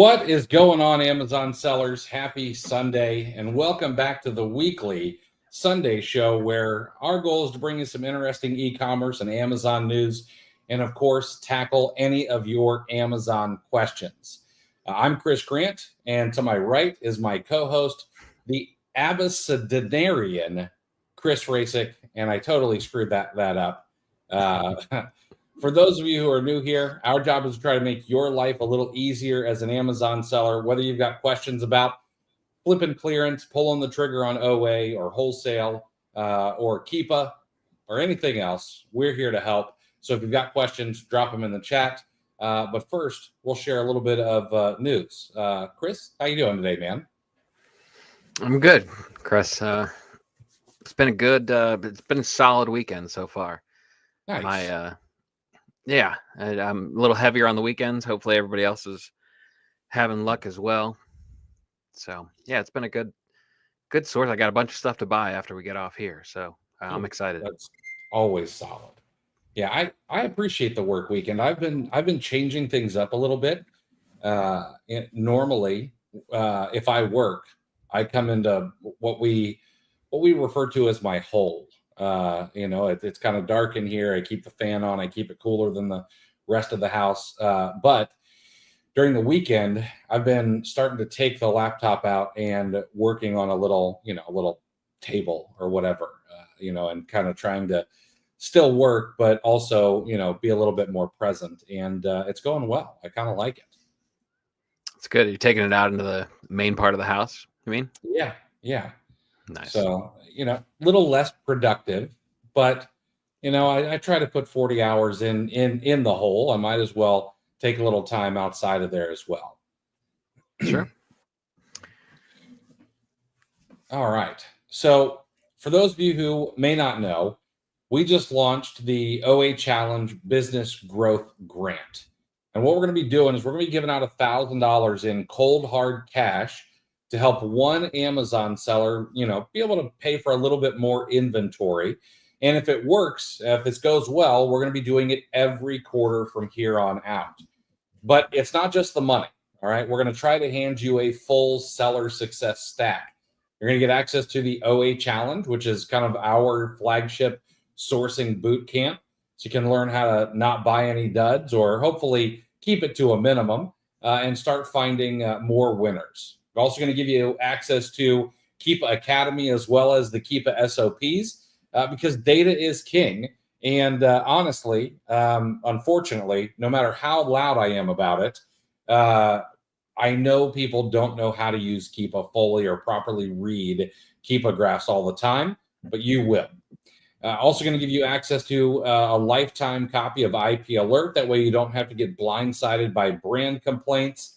What is going on, Amazon sellers? Happy Sunday, and welcome back to the weekly Sunday show where our goal is to bring you some interesting e-commerce and Amazon news, and of course, tackle any of your Amazon questions. I'm Chris Grant, and to my right is my co-host, the Abyssinian Chris Rasick, and I totally screwed that up. For those of you who are new here, our job is to try to make your life a little easier as an Amazon seller, whether you've got questions about flipping clearance, pulling the trigger on OA or wholesale or Keepa or anything else. We're here to help. So if you've got questions, drop them in the chat. But first, we'll share a little bit of news. Chris, how you doing today, man? I'm good, Chris. It's been a solid weekend so far. Nice. I'm a little heavier on the weekends. Hopefully everybody else is having luck as well. So yeah, it's been a good source. I got a bunch of stuff to buy after we get off here. So I'm excited. That's always solid. Yeah, I appreciate the work weekend. I've been changing things up a little bit. Normally, if I work, I come into what we refer to as my hole. It's kind of dark in here. I keep the fan on. I keep it cooler than the rest of the house. But during the weekend, I've been starting to take the laptop out and working on a little table or whatever, and kind of trying to still work, but also, be a little bit more present. And it's going well. I kind of like it. It's good. You're taking it out into the main part of the house, you mean? Yeah. Nice. So, little less productive, but, I try to put 40 hours in the hole. I might as well take a little time outside of there as well. Sure. All right. So for those of you who may not know, we just launched the OA Challenge Business Growth Grant. And what we're going to be doing is we're going to be giving out $1,000 in cold hard cash to help one Amazon seller, be able to pay for a little bit more inventory. And if it works, if this goes well, we're going to be doing it every quarter from here on out. But it's not just the money, all right? We're going to try to hand you a full seller success stack. You're going to get access to the OA Challenge, which is kind of our flagship sourcing boot camp. So you can learn how to not buy any duds or hopefully keep it to a minimum and start finding more winners. We're also going to give you access to Keepa Academy as well as the Keepa SOPs because data is king. And honestly, unfortunately, no matter how loud I am about it, I know people don't know how to use Keepa fully or properly read Keepa graphs all the time, but you will. Also going to give you access to a lifetime copy of IP Alert. That way you don't have to get blindsided by brand complaints.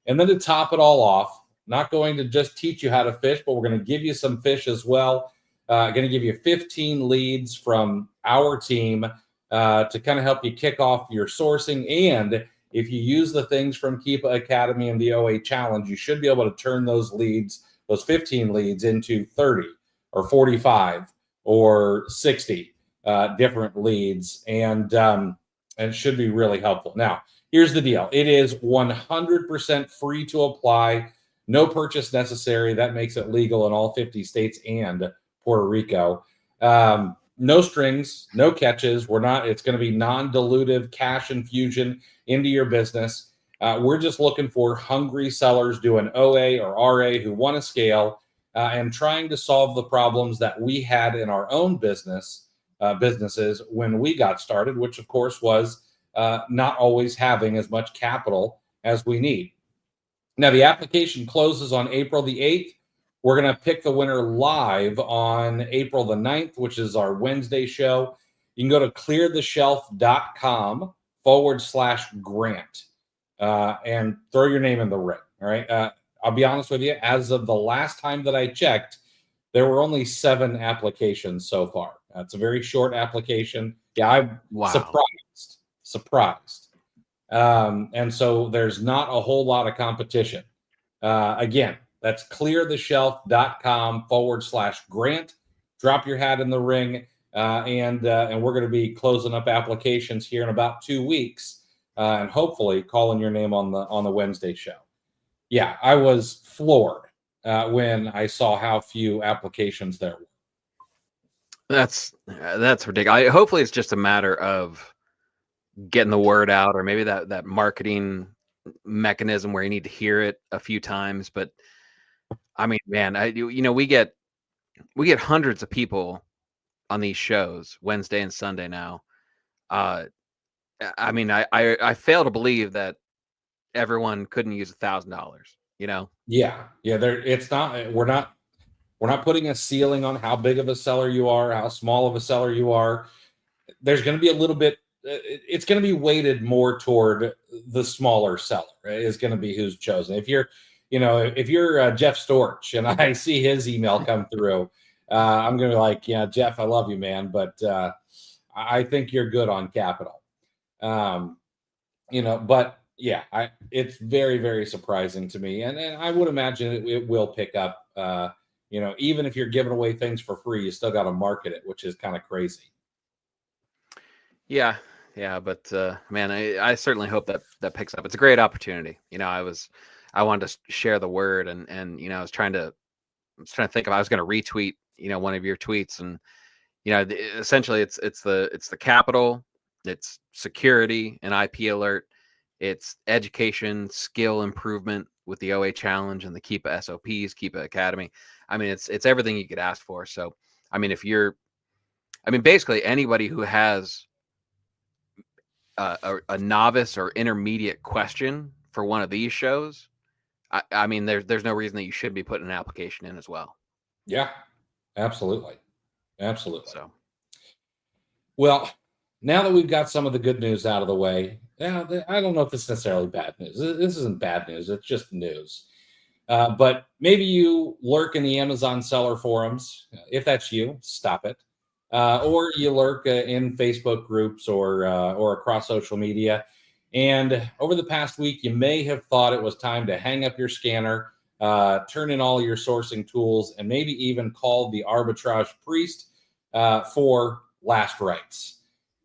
And then to top it all off, not going to just teach you how to fish, but we're going to give you some fish as well. Going to give you 15 leads from our team to kind of help you kick off your sourcing. And if you use the things from Keepa Academy and the OA Challenge, you should be able to turn those leads, those 15 leads, into 30 or 45 or 60 different leads. And it should be really helpful. Now, here's the deal. It is 100% free to apply. No purchase necessary. That makes it legal in all 50 states and Puerto Rico. No strings, no catches. It's going to be non-dilutive cash infusion into your business. We're just looking for hungry sellers doing OA or RA who want to scale and trying to solve the problems that we had in our own businesses when we got started, which of course was not always having as much capital as we need. Now, the application closes on April the 8th. We're going to pick the winner live on April the 9th, which is our Wednesday show. You can go to cleartheshelf.com/grant and throw your name in the ring. All right. I'll be honest with you. As of the last time that I checked, there were only 7 applications so far. It's a very short application. Yeah, I'm surprised. And so there's not a whole lot of competition. Again, that's cleartheshelf.com/grant. Drop your hat in the ring. And we're going to be closing up applications here in about 2 weeks and hopefully calling your name on the Wednesday show. Yeah, I was floored when I saw how few applications there were. That's ridiculous. Hopefully, it's just a matter of getting the word out, or maybe that marketing mechanism where you need to hear it a few times. But I mean, man, we get hundreds of people on these shows Wednesday and Sunday now. I mean, I fail to believe that everyone couldn't use $1,000. Yeah, it's not. We're not putting a ceiling on how big of a seller you are, how small of a seller you are. There's going to be a little bit. It's going to be weighted more toward the smaller seller. Right? Is going to be who's chosen. If you're, if you're Jeff Storch and I see his email come through, I'm going to be like, yeah, Jeff, I love you, man, but I think you're good on capital. But yeah, it's very, very surprising to me, and I would imagine it will pick up. Even if you're giving away things for free, you still got to market it, which is kind of crazy. Yeah, but man, I certainly hope that picks up. It's a great opportunity. I wanted to share the word, and I was trying to think if I was going to retweet one of your tweets, and essentially it's the capital, it's security and IP alert, it's education, skill improvement with the OA challenge and the Keepa SOPs, Keepa Academy. I mean, it's everything you could ask for. So, I mean, basically anybody who has a novice or intermediate question for one of these shows, I mean, there's no reason that you should be putting an application in as well. Yeah, absolutely. So, well, now that we've got some of the good news out of the way, I don't know if this is necessarily bad news. This isn't bad news. It's just news. But maybe you lurk in the Amazon seller forums. If that's you, stop it. Or you lurk in Facebook groups or across social media. And over the past week, you may have thought it was time to hang up your scanner, turn in all your sourcing tools, and maybe even call the arbitrage priest for last rites.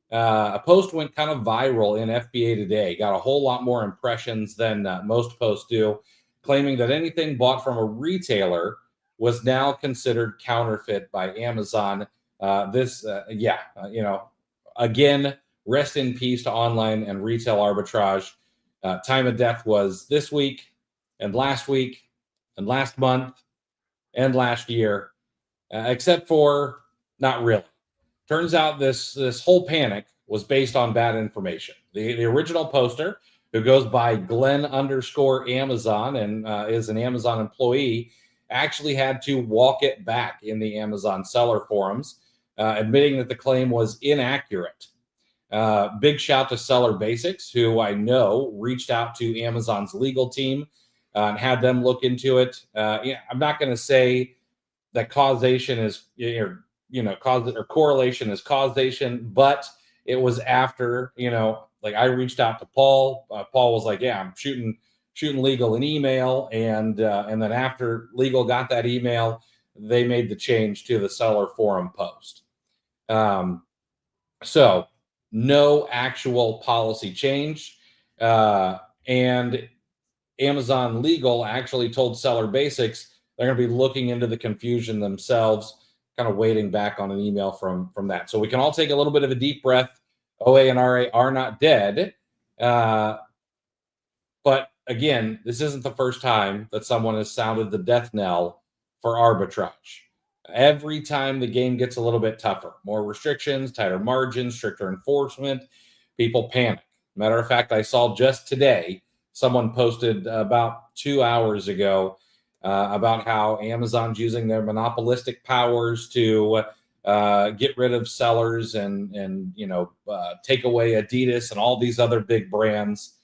A post went kind of viral in FBA today, got a whole lot more impressions than most posts do, claiming that anything bought from a retailer was now considered counterfeit by Amazon. Again, rest in peace to online and retail arbitrage. Time of death was this week and last month and last year, except for not really. Turns out this whole panic was based on bad information. The original poster, who goes by Glenn_Amazon and is an Amazon employee, actually had to walk it back in the Amazon seller forums, admitting that the claim was inaccurate. Big shout to Seller Basics, who I know reached out to Amazon's legal team and had them look into it. I'm not going to say that causation is correlation is causation, but it was after, like I reached out to Paul. Paul was like, yeah, I'm shooting legal an email. And then after legal got that email, they made the change to the seller forum post. So no actual policy change. And Amazon legal actually told Seller Basics they're going to be looking into the confusion themselves, kind of waiting back on an email from that. So we can all take a little bit of a deep breath. OA and RA are not dead. But again, this isn't the first time that someone has sounded the death knell for arbitrage. Every time the game gets a little bit tougher, more restrictions, tighter margins, stricter enforcement, people panic. Matter of fact, I saw just today, someone posted about 2 hours ago about how Amazon's using their monopolistic powers to get rid of sellers and take away Adidas and all these other big brands.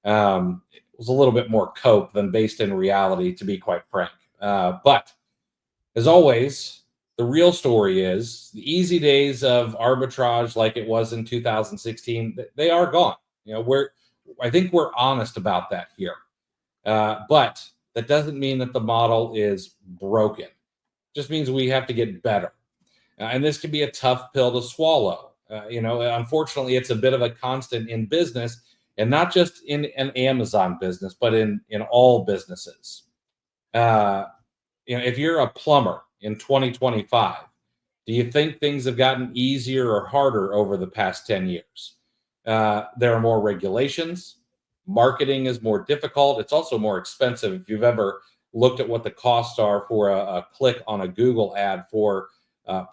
It was a little bit more cope than based in reality, to be quite frank. But as always, the real story is the easy days of arbitrage, like it was in 2016, they are gone. I think we're honest about that here. But that doesn't mean that the model is broken. It just means we have to get better. And this can be a tough pill to swallow. Unfortunately, it's a bit of a constant in business. and not just in an Amazon business, but in all businesses. If you're a plumber in 2025, do you think things have gotten easier or harder over the past 10 years? There are more regulations. Marketing is more difficult. It's also more expensive. If you've ever looked at what the costs are for a click on a Google ad for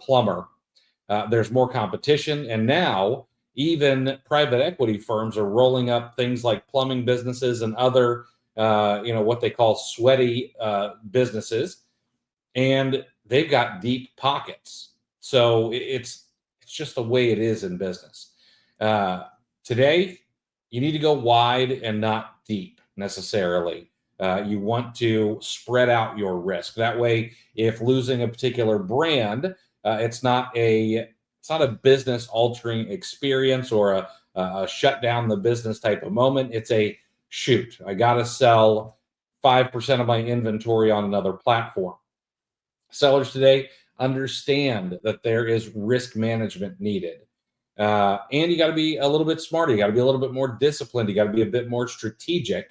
plumber, there's more competition. And now even private equity firms are rolling up things like plumbing businesses and other, what they call sweaty businesses. And they've got deep pockets. So it's just the way it is in business. Today, you need to go wide and not deep necessarily. You want to spread out your risk. That way, if losing a particular brand, it's not a business altering experience or a shut down the business type of moment. It's a shoot. I got to sell 5% of my inventory on another platform. Sellers today understand that there is risk management needed. And you got to be a little bit smarter. You got to be a little bit more disciplined. You got to be a bit more strategic.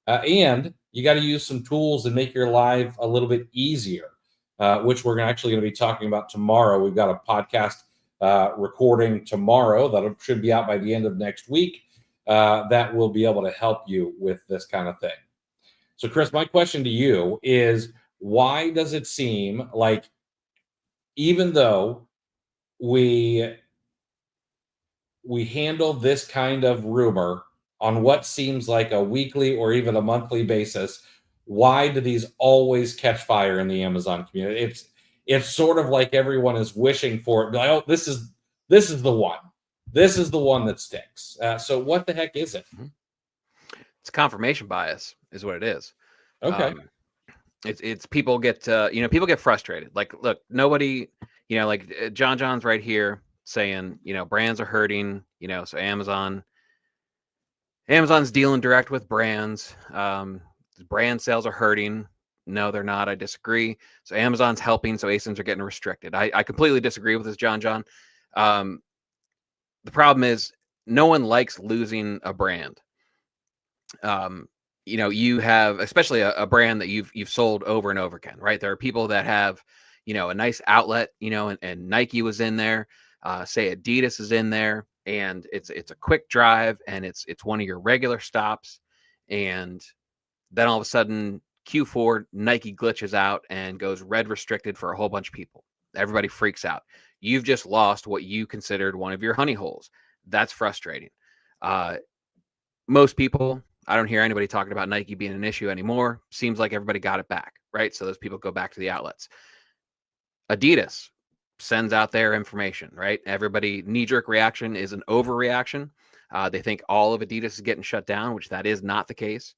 And you got to use some tools and make your life a little bit easier, which we're actually going to be talking about tomorrow. We've got a podcast recording tomorrow that should be out by the end of next week that will be able to help you with this kind of thing. So, Chris, my question to you is, why does it seem like even though we handle this kind of rumor on what seems like a weekly or even a monthly basis, why do these always catch fire in the Amazon community? It's sort of like everyone is wishing for it. Like, oh, this is the one. This is the one that sticks. So what the heck is it? It's confirmation bias is what it is. Okay. It's people get people get frustrated. Like, look, nobody, like John's right here saying, brands are hurting, so Amazon's dealing direct with brands. Brand sales are hurting. No, they're not. I disagree. So Amazon's helping, so ASINs are getting restricted. I completely disagree with this, John. The problem is no one likes losing a brand. You have, especially a brand that you've sold over and over again, right? There are people that have, a nice outlet, and Nike was in there, say Adidas is in there, and it's a quick drive, and it's one of your regular stops, and then all of a sudden Q4 Nike glitches out and goes red restricted for a whole bunch of people. Everybody freaks out. You've just lost what you considered one of your honey holes. That's frustrating. Most people, I don't hear anybody talking about Nike being an issue anymore. Seems like everybody got it back, right? So those people go back to the outlets. Adidas sends out their information, right? Everybody, knee-jerk reaction is an overreaction. They think all of Adidas is getting shut down, which that is not the case.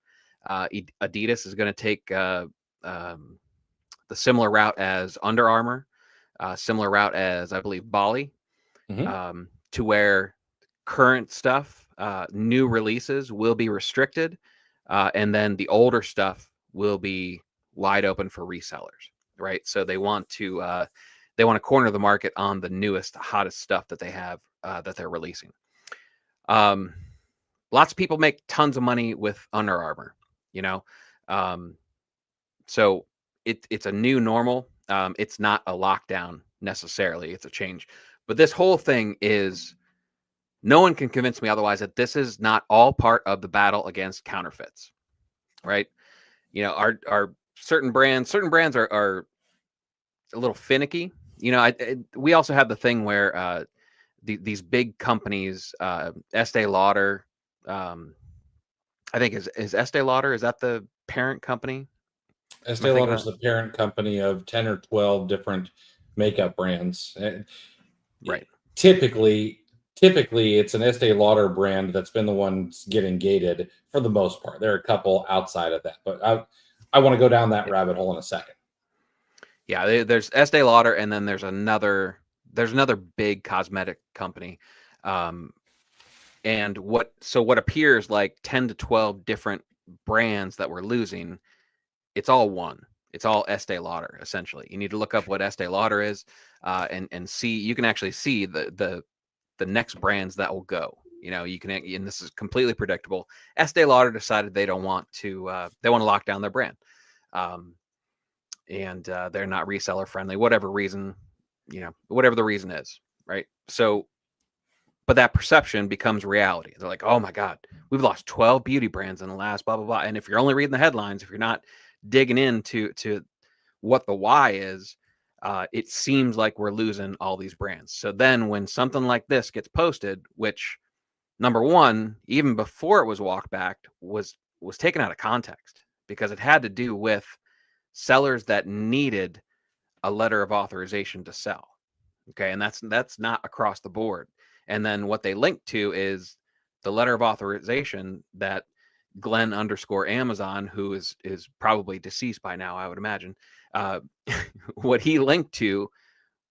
Adidas is going to take the similar route as Under Armour, similar route as, I believe, Bali, to where current stuff, new releases will be restricted, and then the older stuff will be wide open for resellers, right? So they want to corner the market on the newest, hottest stuff that they have that they're releasing. Lots of people make tons of money with Under Armour, so it's a new normal. It's not a lockdown necessarily. It's a change. But this whole thing is, no one can convince me otherwise that this is not all part of the battle against counterfeits, right? Our certain brands are a little finicky. We also have the thing where these big companies, Estee Lauder, I think is Estee Lauder, is that the parent company? Estee Lauder is the parent company of 10 or 12 different makeup brands. Right. Typically it's an Estee Lauder brand that's been the one getting gated for the most part. There are a couple outside of that, but I want to go down that rabbit hole in a second. Yeah, there's Estee Lauder, and then there's another big cosmetic company. And what appears like 10 to 12 different brands that we're losing, it's all one. It's all Estee Lauder, essentially. You need to look up what Estee Lauder is, and see. You can actually see the next brands that will go. You know, you can, and this is completely predictable. Estee Lauder decided they don't want to, they want to lock down their brand. And they're not reseller friendly, whatever reason, you know, whatever the reason is, right? So, but that perception becomes reality. They're like, oh my God, we've lost 12 beauty brands in the last blah, blah, blah. And if you're only reading the headlines, if you're not digging into what the why is, it seems like we're losing all these brands. So then when something like this gets posted, which number one, even before it was walked back, was taken out of context because it had to do with sellers that needed a letter of authorization to sell. Okay. And that's not across the board. And then what they link to is the letter of authorization that Glenn _Amazon, who is probably deceased by now, I would imagine, what he linked to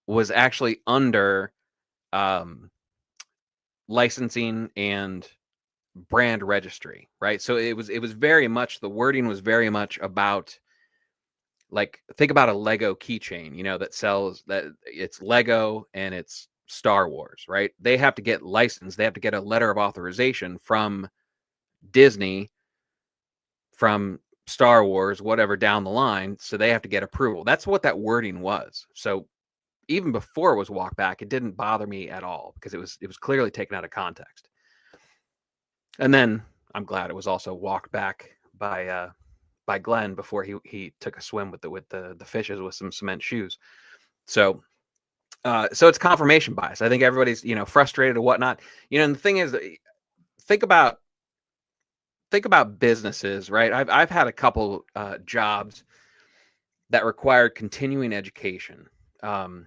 was actually under licensing and brand registry, right? So it was very much, the wording was very much about, like, think about a Lego keychain, you know, that sells, that it's Lego and it's Star Wars, right? They have to get licensed. They have to get a letter of authorization from Disney, from Star Wars, whatever down the line. So they have to get approval. That's what that wording was. So even before it was walked back, it didn't bother me at all because it was clearly taken out of context. And then I'm glad it was also walked back by Glenn before he took a swim with the fishes with some cement shoes. So it's confirmation bias. I think everybody's, you know, frustrated or whatnot. You know, and the thing is, think about businesses, right? I've had a couple jobs that required continuing education, and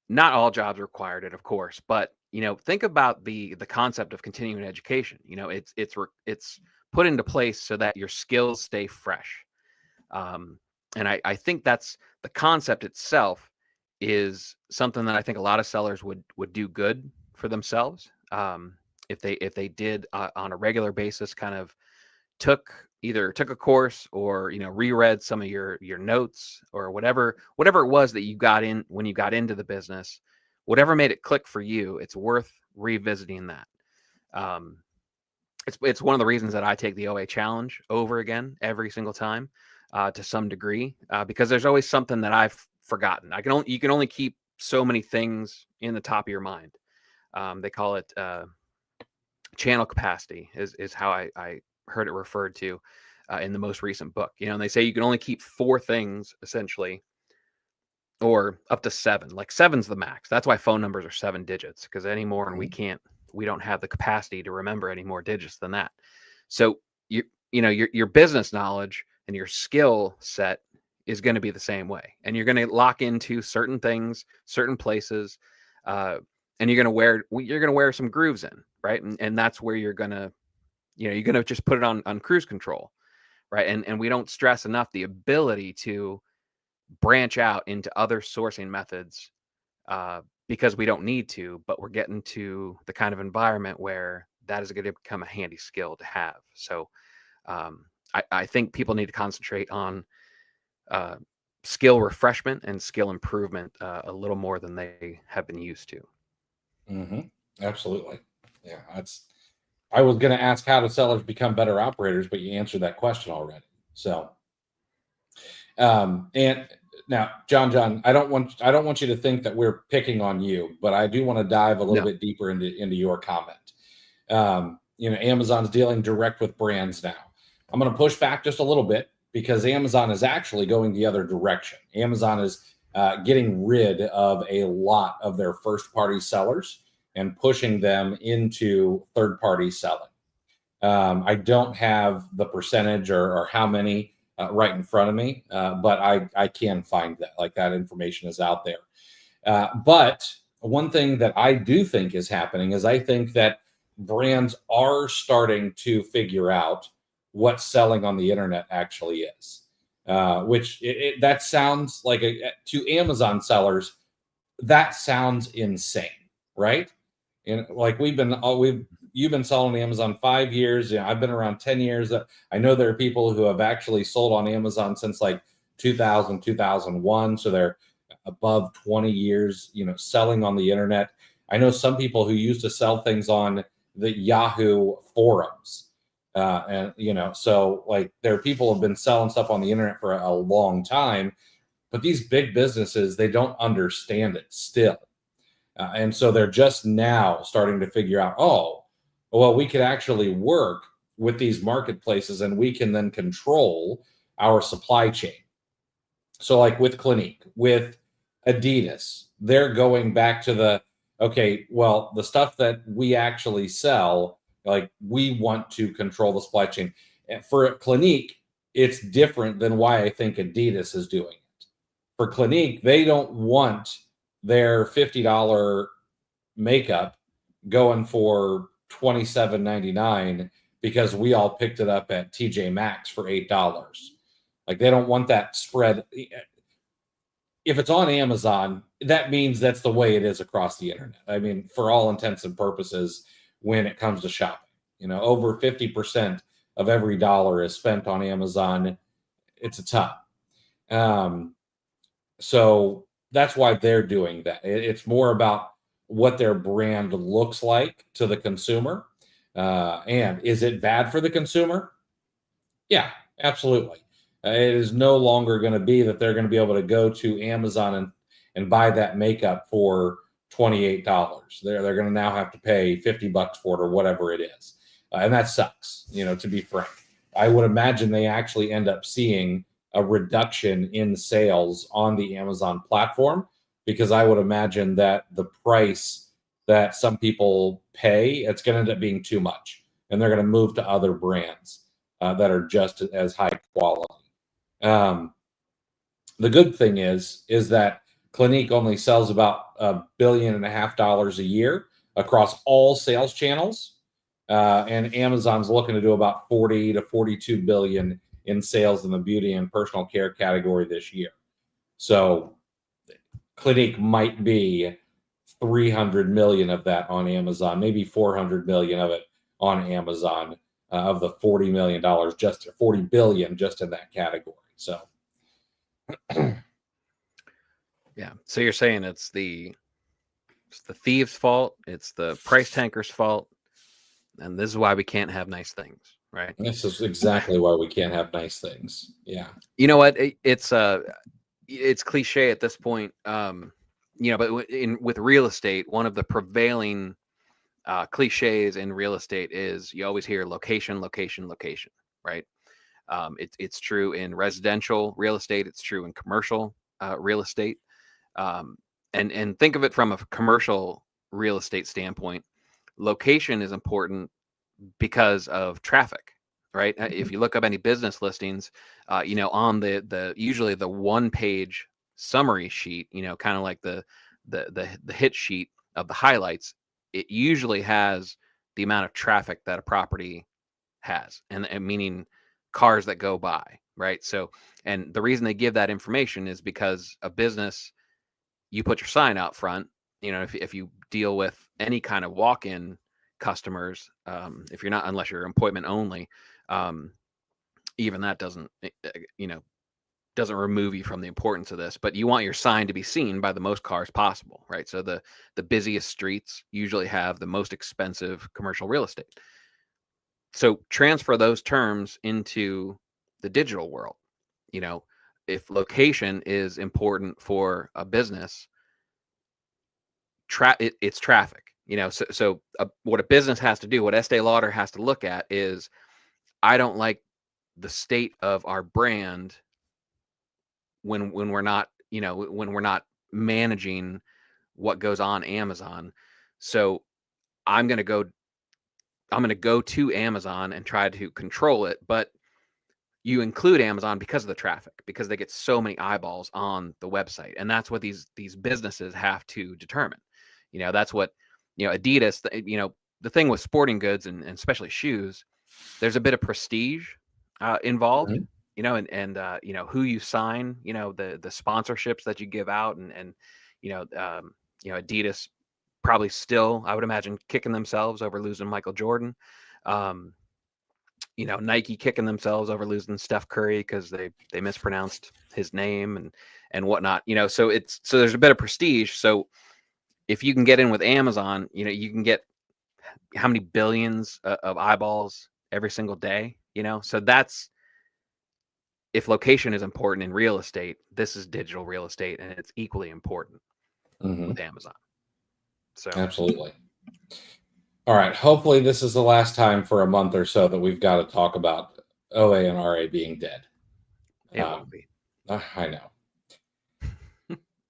not all jobs required it, of course. But you know, think about the concept of continuing education. You know, it's put into place so that your skills stay fresh. And I think that's the concept itself is something that I think a lot of sellers would do good for themselves, if they did on a regular basis, kind of either took a course or, you know, reread some of your notes or whatever it was that you got in when you got into the business, whatever made it click for you. It's worth revisiting that. It's one of the reasons that I take the OA challenge over again every single time, to some degree, because there's always something that I've forgotten. You can only keep so many things in the top of your mind. They call it channel capacity is how I heard it referred to in the most recent book. You know, and they say you can only keep 4 things essentially, or up to 7. Like 7's the max. That's why phone numbers are 7 digits, because anymore, and we don't have the capacity to remember any more digits than that. So you know your business knowledge and your skill set is going to be the same way, and you're going to lock into certain things, certain places, and you're going to wear some grooves in, right? And that's where you're going to just put it on cruise control, right? And we don't stress enough the ability to branch out into other sourcing methods, because we don't need to, but we're getting to the kind of environment where that is going to become a handy skill to have. So I think people need to concentrate on skill refreshment and skill improvement a little more than they have been used to. Mm-hmm. Absolutely. Yeah, I was going to ask, how do sellers become better operators, but you answered that question already. So, and now, John, I don't want you to think that we're picking on you, but I do want to dive a little bit deeper into your comment. You know, Amazon's dealing direct with brands now. I'm going to push back just a little bit, because Amazon is actually going the other direction. Amazon is getting rid of a lot of their first-party sellers and pushing them into third-party selling. I don't have the percentage or how many right in front of me, but I can find that. Like, that information is out there. But one thing that I do think is happening is I think that brands are starting to figure out what selling on the internet actually is, which that sounds like to Amazon sellers, that sounds insane, right? And like you've been selling on Amazon 5 years. You know, I've been around 10 years. I know there are people who have actually sold on Amazon since like 2000, 2001. So they're above 20 years, you know, selling on the internet. I know some people who used to sell things on the Yahoo forums. And, so like there are people who have been selling stuff on the internet for a long time, but these big businesses, they don't understand it still. And so they're just now starting to figure out, oh, well, we could actually work with these marketplaces and we can then control our supply chain. So, like with Clinique, with Adidas, they're going back to okay, well, the stuff that we actually sell, like we want to control the supply chain. And for Clinique, it's different than why I think Adidas is doing it. For Clinique, they don't want their $50 makeup going for $27.99 because we all picked it up at TJ Maxx for $8. Like they don't want that spread. If it's on Amazon, that means that's the way it is across the internet. I mean, for all intents and purposes, when it comes to shopping, over 50% of every dollar is spent on Amazon. It's a ton. So that's why they're doing that. It's more about what their brand looks like to the consumer. And is it bad for the consumer? Yeah, absolutely. It is no longer going to be that they're going to be able to go to Amazon and buy that makeup for $28. They're going to now have to pay $50 for it or whatever it is. And that sucks, to be frank. I would imagine they actually end up seeing a reduction in sales on the Amazon platform, because I would imagine that the price that some people pay, it's going to end up being too much. And they're going to move to other brands that are just as high quality. The good thing is that Clinique only sells about $1.5 billion a year across all sales channels. And Amazon's looking to do about 40 to 42 billion in sales in the beauty and personal care category this year. So Clinique might be 300 million of that on Amazon, maybe 400 million of it on Amazon, of the $40 million, just 40 billion just in that category. So yeah. So you're saying it's the thieves' fault, it's the price tankers' fault, and this is why we can't have nice things, right? this is exactly why we can't have nice things. Yeah. You know what? It's cliche at this point. But with real estate, one of the prevailing cliches in real estate is you always hear location, location, location, right? It's true in residential real estate. It's true in commercial real estate. And think of it from a commercial real estate standpoint. Location is important because of traffic, right? If you look up any business listings, on the usually the 1-page summary sheet, kind of like the hit sheet of the highlights, it usually has the amount of traffic that a property has, and meaning cars that go by, right? So, and the reason they give that information is because a business, you put your sign out front. If you deal with any kind of walk-in customers, if you're not, unless you're appointment only, even that doesn't remove you from the importance of this, but you want your sign to be seen by the most cars possible, right? So the busiest streets usually have the most expensive commercial real estate. So transfer those terms into the digital world. If location is important for a business, it's traffic. So what a business has to do, what Estee Lauder has to look at is, I don't like the state of our brand when we're not, when we're not managing what goes on Amazon. So I'm going to go to Amazon and try to control it, but you include Amazon because of the traffic, because they get so many eyeballs on the website. And that's what these businesses have to determine. That's what, Adidas, the thing with sporting goods and especially shoes, there's a bit of prestige involved, Mhm. and who you sign, the sponsorships that you give out, and Adidas probably still, I would imagine, kicking themselves over losing Michael Jordan. Nike kicking themselves over losing Steph Curry because they mispronounced his name and whatnot. So there's a bit of prestige. So if you can get in with Amazon, you can get how many billions of eyeballs every single day, so that's, if location is important in real estate, this is digital real estate, and it's equally important with Amazon. So absolutely. All right. Hopefully this is the last time for a month or so that we've got to talk about OA and RA being dead. it won't be. I know.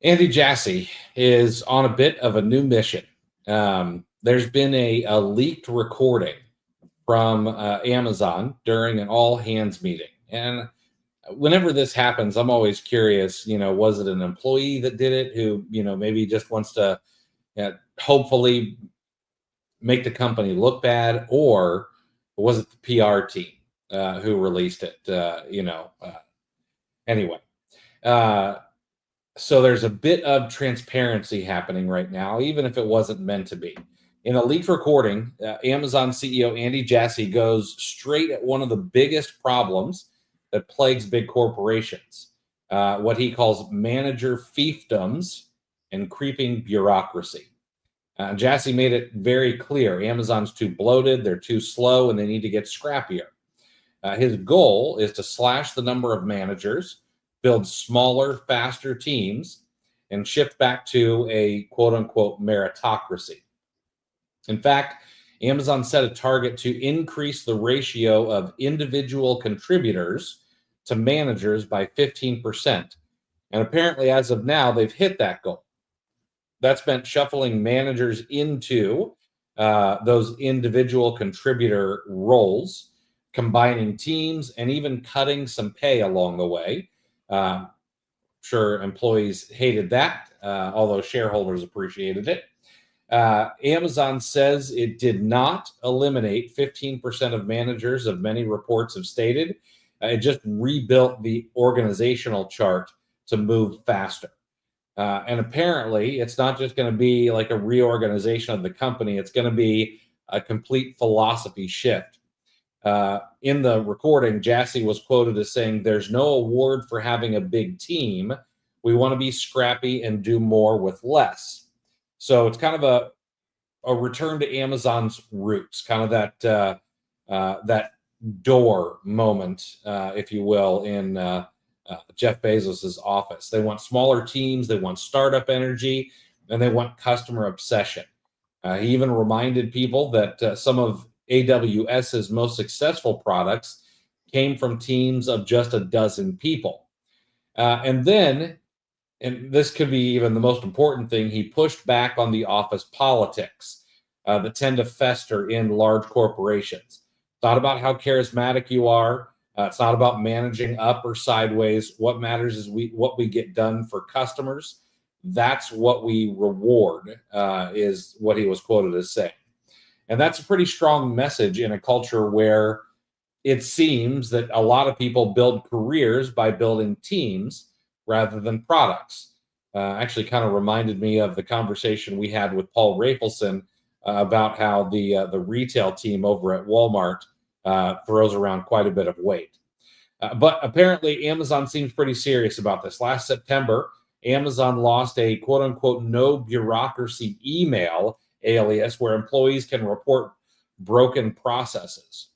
Andy Jassy is on a bit of a new mission. There's been a leaked recording from Amazon during an all hands meeting. And whenever this happens, I'm always curious, was it an employee that did it who, maybe just wants to hopefully make the company look bad, or was it the PR team who released it? Anyway. So there's a bit of transparency happening right now, even if it wasn't meant to be. In a leaked recording, Amazon CEO Andy Jassy goes straight at one of the biggest problems that plagues big corporations, what he calls manager fiefdoms and creeping bureaucracy. Jassy made it very clear Amazon's too bloated, they're too slow, and they need to get scrappier. His goal is to slash the number of managers, build smaller, faster teams, and shift back to a quote-unquote meritocracy. In fact, Amazon set a target to increase the ratio of individual contributors to managers by 15%. And apparently, as of now, they've hit that goal. That's meant shuffling managers into those individual contributor roles, combining teams, and even cutting some pay along the way. Sure, employees hated that, although shareholders appreciated it. Amazon says it did not eliminate 15% of managers, as many reports have stated. It just rebuilt the organizational chart to move faster. And apparently, it's not just going to be like a reorganization of the company. It's going to be a complete philosophy shift. In the recording, Jassy was quoted as saying, "There's no award for having a big team. We want to be scrappy and do more with less." So it's kind of a return to Amazon's roots, kind of that door moment, if you will, in Jeff Bezos's office. They want smaller teams, they want startup energy, and they want customer obsession. He even reminded people that some of AWS's most successful products came from teams of just a dozen people. And then, and this could be even the most important thing, he pushed back on the office politics that tend to fester in large corporations. It's not about how charismatic you are. It's not about managing up or sideways. What matters is what we get done for customers. That's what we reward, is what he was quoted as saying. And that's a pretty strong message in a culture where it seems that a lot of people build careers by building teams rather than products. Actually kind of reminded me of the conversation we had with Paul Rafelson about how the retail team over at Walmart throws around quite a bit of weight. But apparently Amazon seems pretty serious about this. Last September, Amazon lost a quote-unquote no bureaucracy email alias where employees can report broken processes.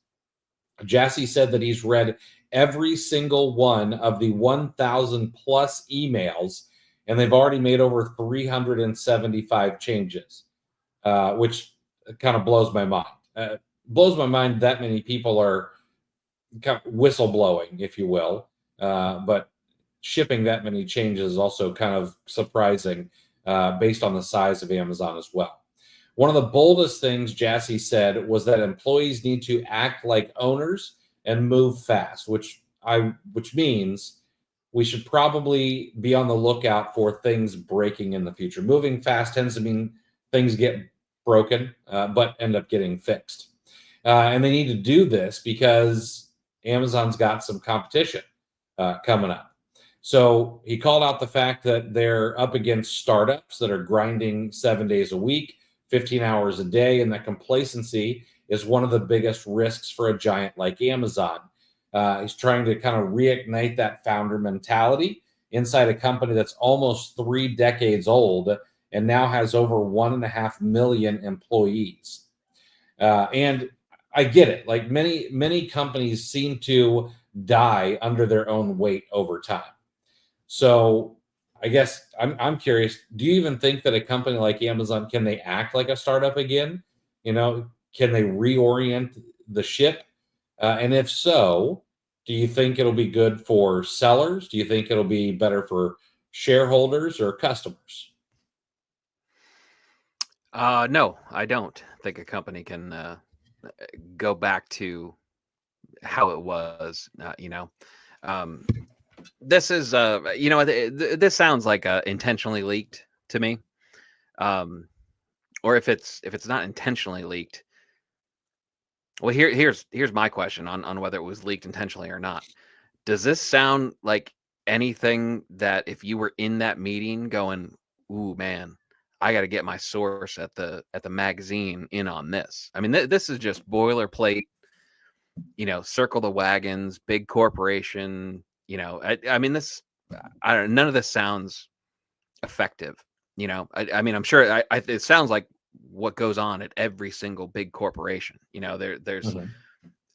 Jassy said that he's read every single one of the 1,000 plus emails, and they've already made over 375 changes, which kind of blows my mind. Blows my mind that many people are kind of whistleblowing, if you will, but shipping that many changes is also kind of surprising based on the size of Amazon as well. One of the boldest things Jassy said was that employees need to act like owners and move fast, which means we should probably be on the lookout for things breaking in the future. Moving fast tends to mean things get broken, but end up getting fixed. And they need to do this because Amazon's got some competition coming up. So he called out the fact that they're up against startups that are grinding 7 days a week, 15 hours a day, and that complacency is one of the biggest risks for a giant like Amazon. He's trying to kind of reignite that founder mentality inside a company that's almost 3 decades old and now has over 1.5 million employees. And I get it. Like many companies seem to die under their own weight over time. So I guess I'm curious. Do you even think that a company like Amazon, can they act like a startup again? Can they reorient the ship? And if so, do you think it'll be good for sellers? Do you think it'll be better for shareholders or customers? No, I don't think a company can go back to how it was. Um, this is this sounds like intentionally leaked to me. Or if it's not intentionally leaked, well, here's my question on whether it was leaked intentionally or not. Does this sound like anything that if you were in that meeting going, "Ooh, man, I got to get my source at the magazine in on this." I mean, this is just boilerplate, circle the wagons, big corporation. I mean, I don't. None of this sounds effective. I mean, I'm sure it sounds like what goes on at every single big corporation. There's. Mhm.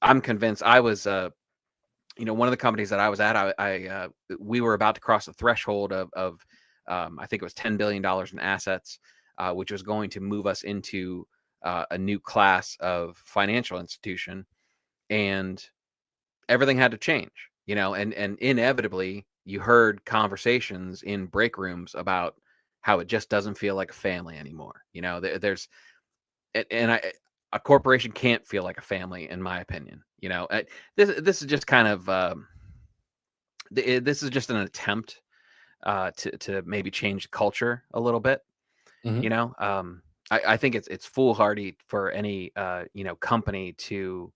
I'm convinced. I was one of the companies that I was at, we were about to cross the threshold of I think it was $10 billion in assets, which was going to move us into a new class of financial institution, and everything had to change, and inevitably you heard conversations in break rooms about how it just doesn't feel like a family anymore. There's and a corporation can't feel like a family, in my opinion. This is just kind of this is just an attempt to maybe change culture a little bit. Mhm. I think it's foolhardy for any company to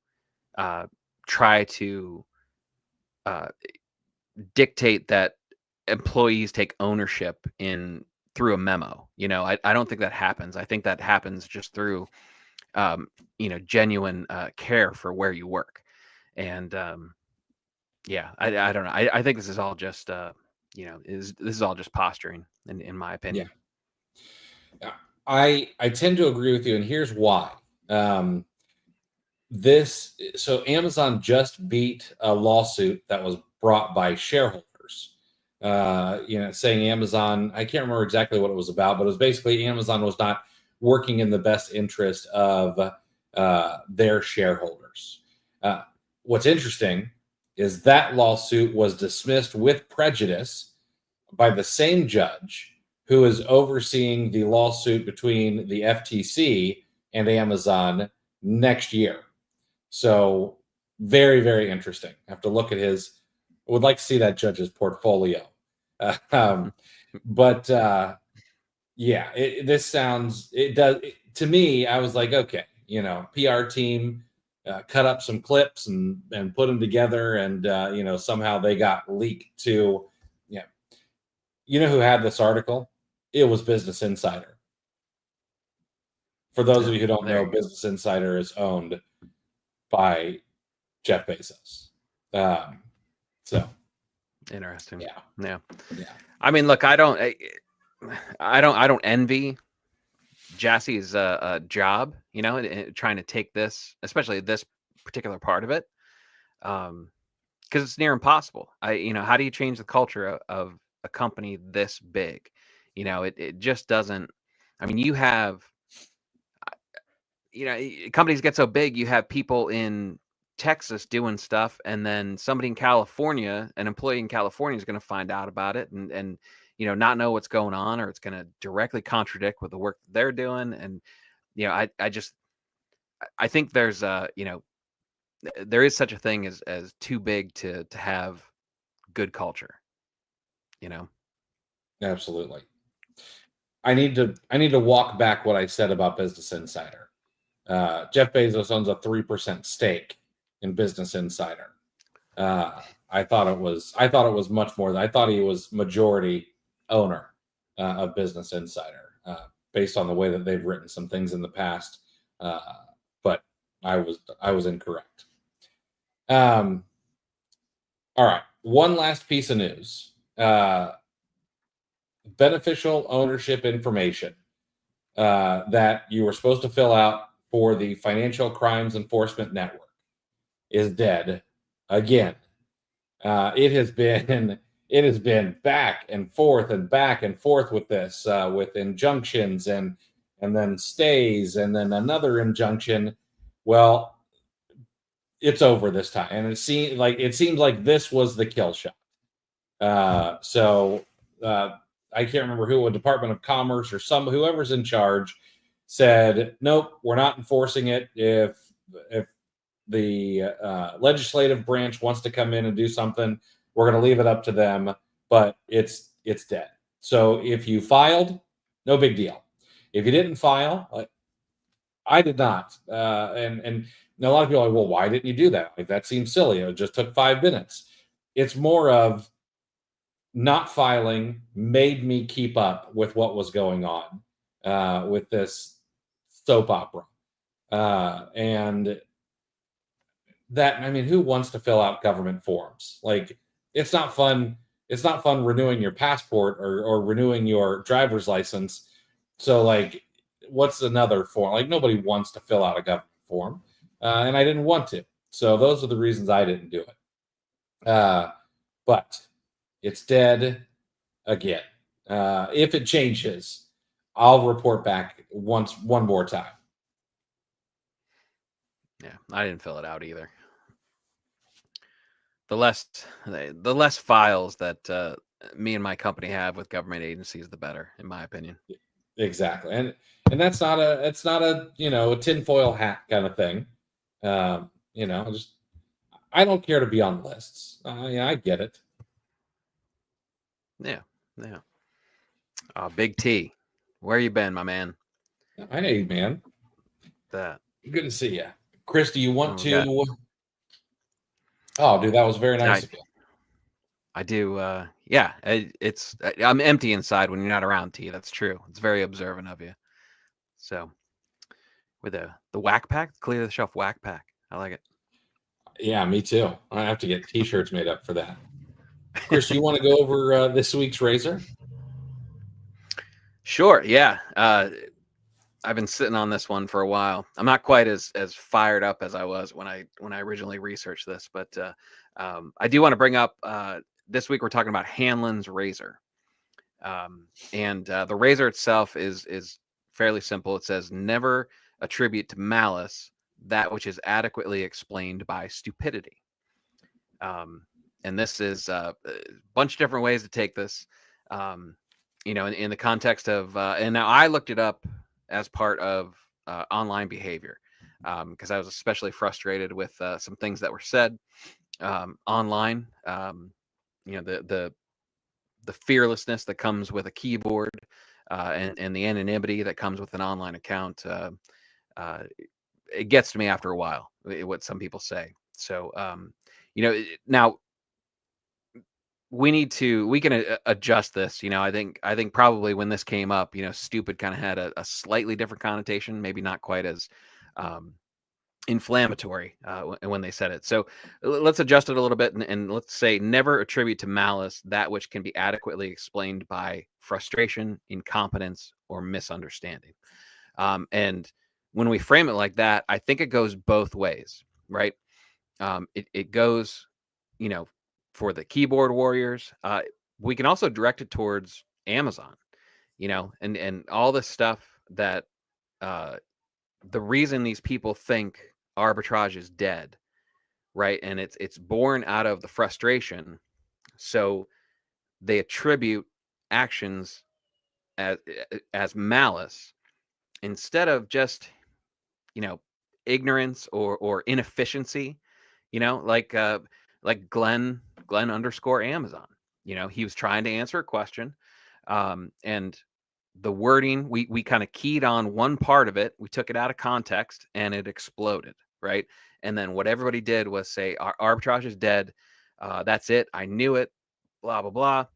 uh, try to uh, dictate that employees take ownership in through a memo. I don't think that happens. I think that happens just through genuine care for where you work. And yeah, I don't know. I think this is all just this is all just posturing in my Yeah. opinion. I tend to agree with you, and here's why. Um, so Amazon just beat a lawsuit that was brought by shareholders. Saying Amazon, I can't remember exactly what it was about, but it was basically Amazon was not working in the best interest of their shareholders. Uh, what's interesting is that lawsuit was dismissed with prejudice by the same judge who is overseeing the lawsuit between the FTC and Amazon next year. So very, very interesting. I have to look at his. I would like to see that judge's portfolio. Um, but yeah, this sounds. It does to me. I was like, okay, PR team cut up some clips and put them together, and somehow they got leaked to. Yeah, who had this article? It was Business Insider. For those of Oh, you who don't there know, you go. Business Insider is owned by Jeff Bezos. Um, so Interesting. yeah, Yeah. yeah, I mean, look, I don't envy Jassie's job, trying to take this, especially this particular part of it, because it's near impossible. How do you change the culture of a company this big? It just doesn't. I mean, companies get so big, you have people in Texas doing stuff, and then somebody in California, an employee in California, is going to find out about it and not know what's going on, or it's going to directly contradict with the work they're doing. And I think there's there is such a thing as too big to have good culture. You know, absolutely. I need to walk back what I said about Business Insider. Jeff Bezos owns a 3% stake in Business Insider. I thought it was much more than I thought he was majority owner of Business Insider, based on the way that they've written some things in the past. Uh, but I was incorrect. Um, all right, one last piece of news. beneficial ownership information that you were supposed to fill out for the Financial Crimes Enforcement Network is dead again. It has been back and forth and back and forth with this, with injunctions and then stays and then another injunction. Well, it's over this time, and it seemed like this was the kill shot. So I can't remember who, a Department of Commerce or whoever's in charge, said, nope, we're not enforcing it. If the legislative branch wants to come in and do something, we're going to leave it up to them. But it's dead. So if you filed, no big deal. If you didn't file, I did not, and a lot of people are like, well, why didn't you do that? Like, that seems silly. It just took 5 minutes. It's more of not filing made me keep up with what was going on with this soap opera. And that, I mean, who wants to fill out government forms? Like, it's not fun. It's not fun renewing your passport or renewing your driver's license. So, like, what's another form? Like, nobody wants to fill out a government form. And I didn't want to. So those are the reasons I didn't do it. But it's dead again. If it changes, I'll report back one more time. Yeah, I didn't fill it out either. The less files that me and my company have with government agencies, the better, in my opinion. Exactly, and it's not a a tinfoil hat kind of thing. I don't care to be on lists. I get it. Yeah. Big T, where you been, my man? I know you, man. That good to see you, Chris. Do you want to? Oh, dude, that was very nice of you. I do. Yeah, I'm empty inside when you're not around, T. That's true. It's very observant of you. So, with the whack pack, clear the shelf whack pack. I like it. Yeah, me too. I have to get T-shirts made up for that. Chris, you want to go over this week's razor? Sure. Yeah. I've been sitting on this one for a while. I'm not quite as fired up as I was when I originally researched this, but I do want to bring up this week we're talking about Hanlon's razor, and the razor itself is fairly simple. It says, "Never attribute to malice that which is adequately explained by stupidity." And this is a bunch of different ways to take this. In the context of, and now I looked it up as part of online behavior because I was especially frustrated with some things that were said online. The fearlessness that comes with a keyboard and the anonymity that comes with an online account. It gets to me after a while, what some people say. So, now we can adjust this. I think probably when this came up, stupid kind of had a slightly different connotation, maybe not quite as inflammatory when they said it. So let's adjust it a little bit and let's say, never attribute to malice that which can be adequately explained by frustration, incompetence, or misunderstanding. And when we frame it like that, I think it goes both ways, right? It goes, for the keyboard warriors. We can also direct it towards Amazon, and all this stuff that the reason these people think arbitrage is dead, right? And it's born out of the frustration. So they attribute actions as malice instead of just, ignorance or inefficiency, like Glenn underscore Amazon. He was trying to answer a question, and the wording, we kind of keyed on one part of it. We took it out of context and it exploded, right? And then what everybody did was say, our arbitrage is dead. That's it. I knew it. Blah, blah, blah.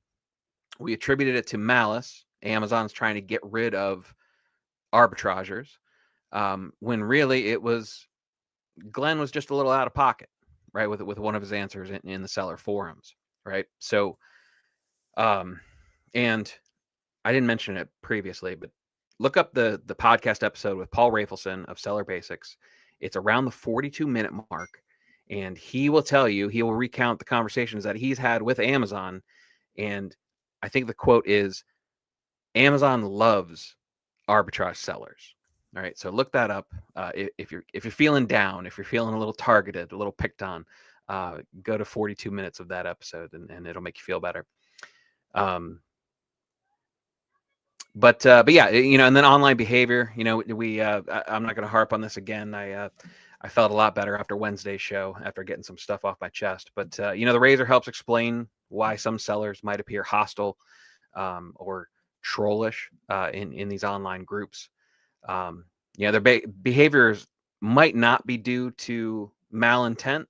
We attributed it to malice. Amazon's trying to get rid of arbitragers, when really it was Glenn was just a little out of pocket, right? With one of his answers in the seller forums, right? So, and I didn't mention it previously, but look up the podcast episode with Paul Rafelson of Seller Basics. It's around the 42-minute mark, and he will tell you, he will recount the conversations that he's had with Amazon. And I think the quote is, Amazon loves arbitrage sellers. All right, so look that up. If you're feeling down, if you're feeling a little targeted, a little picked on, go to 42 minutes of that episode, and it'll make you feel better. But yeah, and then online behavior. I'm not going to harp on this again. I felt a lot better after Wednesday's show, after getting some stuff off my chest. But the razor helps explain why some sellers might appear hostile or trollish in these online groups. Their behaviors might not be due to malintent,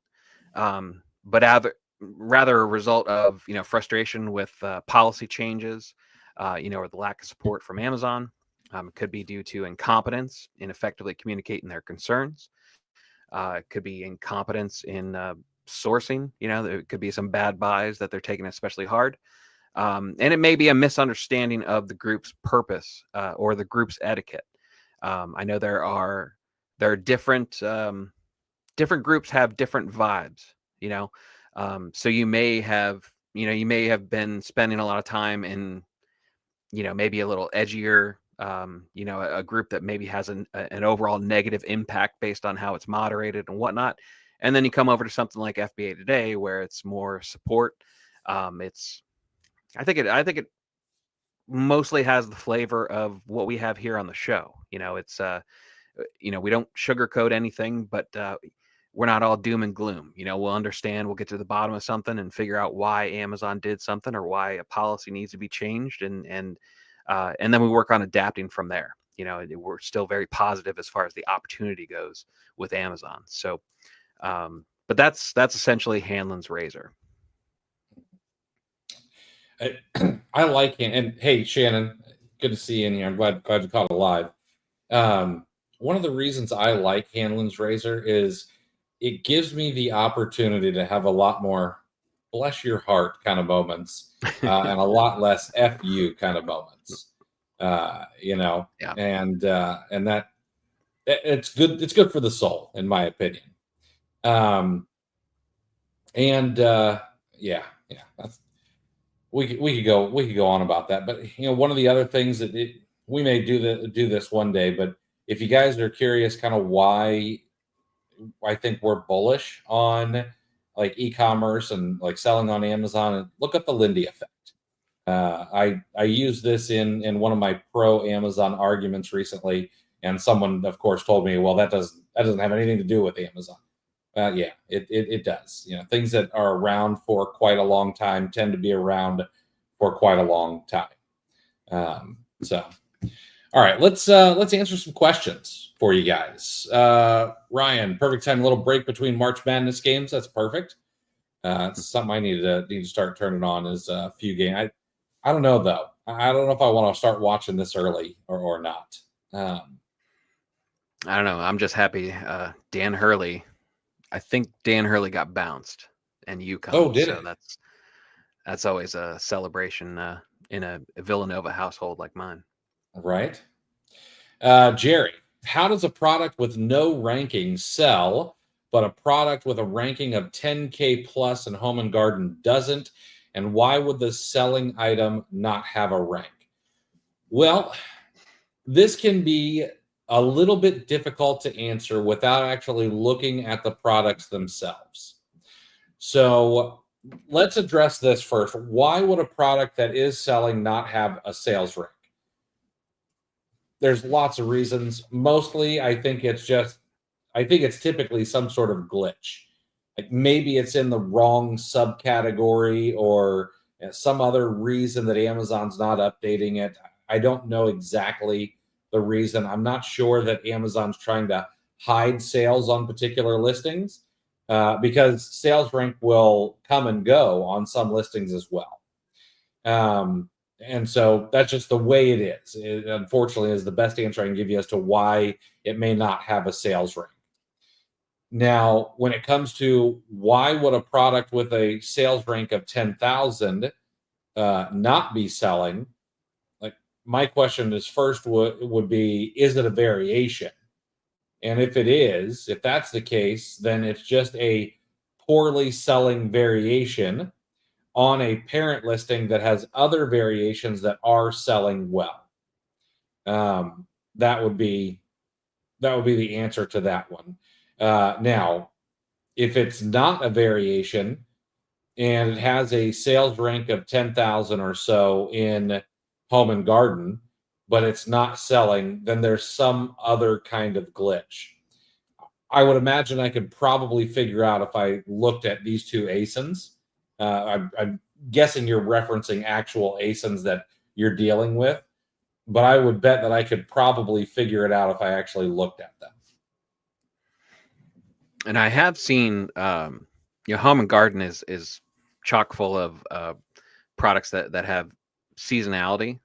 but rather a result of frustration with policy changes, or the lack of support from Amazon. It could be due to incompetence in effectively communicating their concerns. It could be incompetence in sourcing. There could be some bad buys that they're taking especially hard. And it may be a misunderstanding of the group's purpose or the group's etiquette. I know there are different groups have different vibes, so you may have been spending a lot of time in, maybe a little edgier, a group that maybe has an overall negative impact based on how it's moderated and whatnot. And then you come over to something like FBA Today, where it's more support. I think it mostly has the flavor of what we have here on the show. We don't sugarcoat anything, but we're not all doom and gloom. We'll understand, we'll get to the bottom of something and figure out why Amazon did something or why a policy needs to be changed. And then we work on adapting from there. We're still very positive as far as the opportunity goes with Amazon. So, but that's essentially Hanlon's razor. I like him. And hey, Shannon, good to see you in here. I'm glad you caught it live. One of the reasons I like Hanlon's razor is it gives me the opportunity to have a lot more bless your heart kind of moments and a lot less F you kind of moments. Yeah. And that it's good. It's good for the soul, in my opinion. Yeah, that's, we could go on about that, but one of the other things that we may do this one day, but if you guys are curious kind of why I think we're bullish on like e-commerce and like selling on Amazon, look up the Lindy effect. I used this in one of my pro Amazon arguments recently, and someone of course told me, well, that doesn't have anything to do with Amazon. Yeah, it does. Things that are around for quite a long time tend to be around for quite a long time. So, all right, let's answer some questions for you guys. Ryan, perfect time, little break between March Madness games. That's perfect. It's something I need to start turning on is a few games. I don't know though. I don't know if I want to start watching this early or not. I don't know. I'm just happy. Dan Hurley. I think Dan Hurley got bounced and UConn. Oh, did so it? That's always a celebration in a Villanova household like mine. Right. Jerry, how does a product with no ranking sell, but a product with a ranking of 10K plus in Home and Garden doesn't? And why would the selling item not have a rank? Well, this can be a little bit difficult to answer without actually looking at the products themselves. So let's address this first. Why would a product that is selling not have a sales rank? There's lots of reasons. Mostly, I think it's typically some sort of glitch. Like maybe it's in the wrong subcategory or some other reason that Amazon's not updating it. I don't know exactly the reason. I'm not sure that Amazon's trying to hide sales on particular listings because sales rank will come and go on some listings as well. And so that's just the way it is. It, unfortunately, is the best answer I can give you as to why it may not have a sales rank. Now, when it comes to why would a product with a sales rank of 10,000 not be selling, like my question is first would be, is it a variation? And if that's the case, then it's just a poorly selling variation on a parent listing that has other variations that are selling well. Um, that would be the answer to that one. Now, if it's not a variation and it has a sales rank of 10,000 or so in home and garden, but it's not selling, then there's some other kind of glitch. I would imagine I could probably figure out if I looked at these two ASINs. I'm guessing you're referencing actual ASINs that you're dealing with, but I would bet that I could probably figure it out if I actually looked at them. And I have seen, home and garden is chock full of products that have seasonality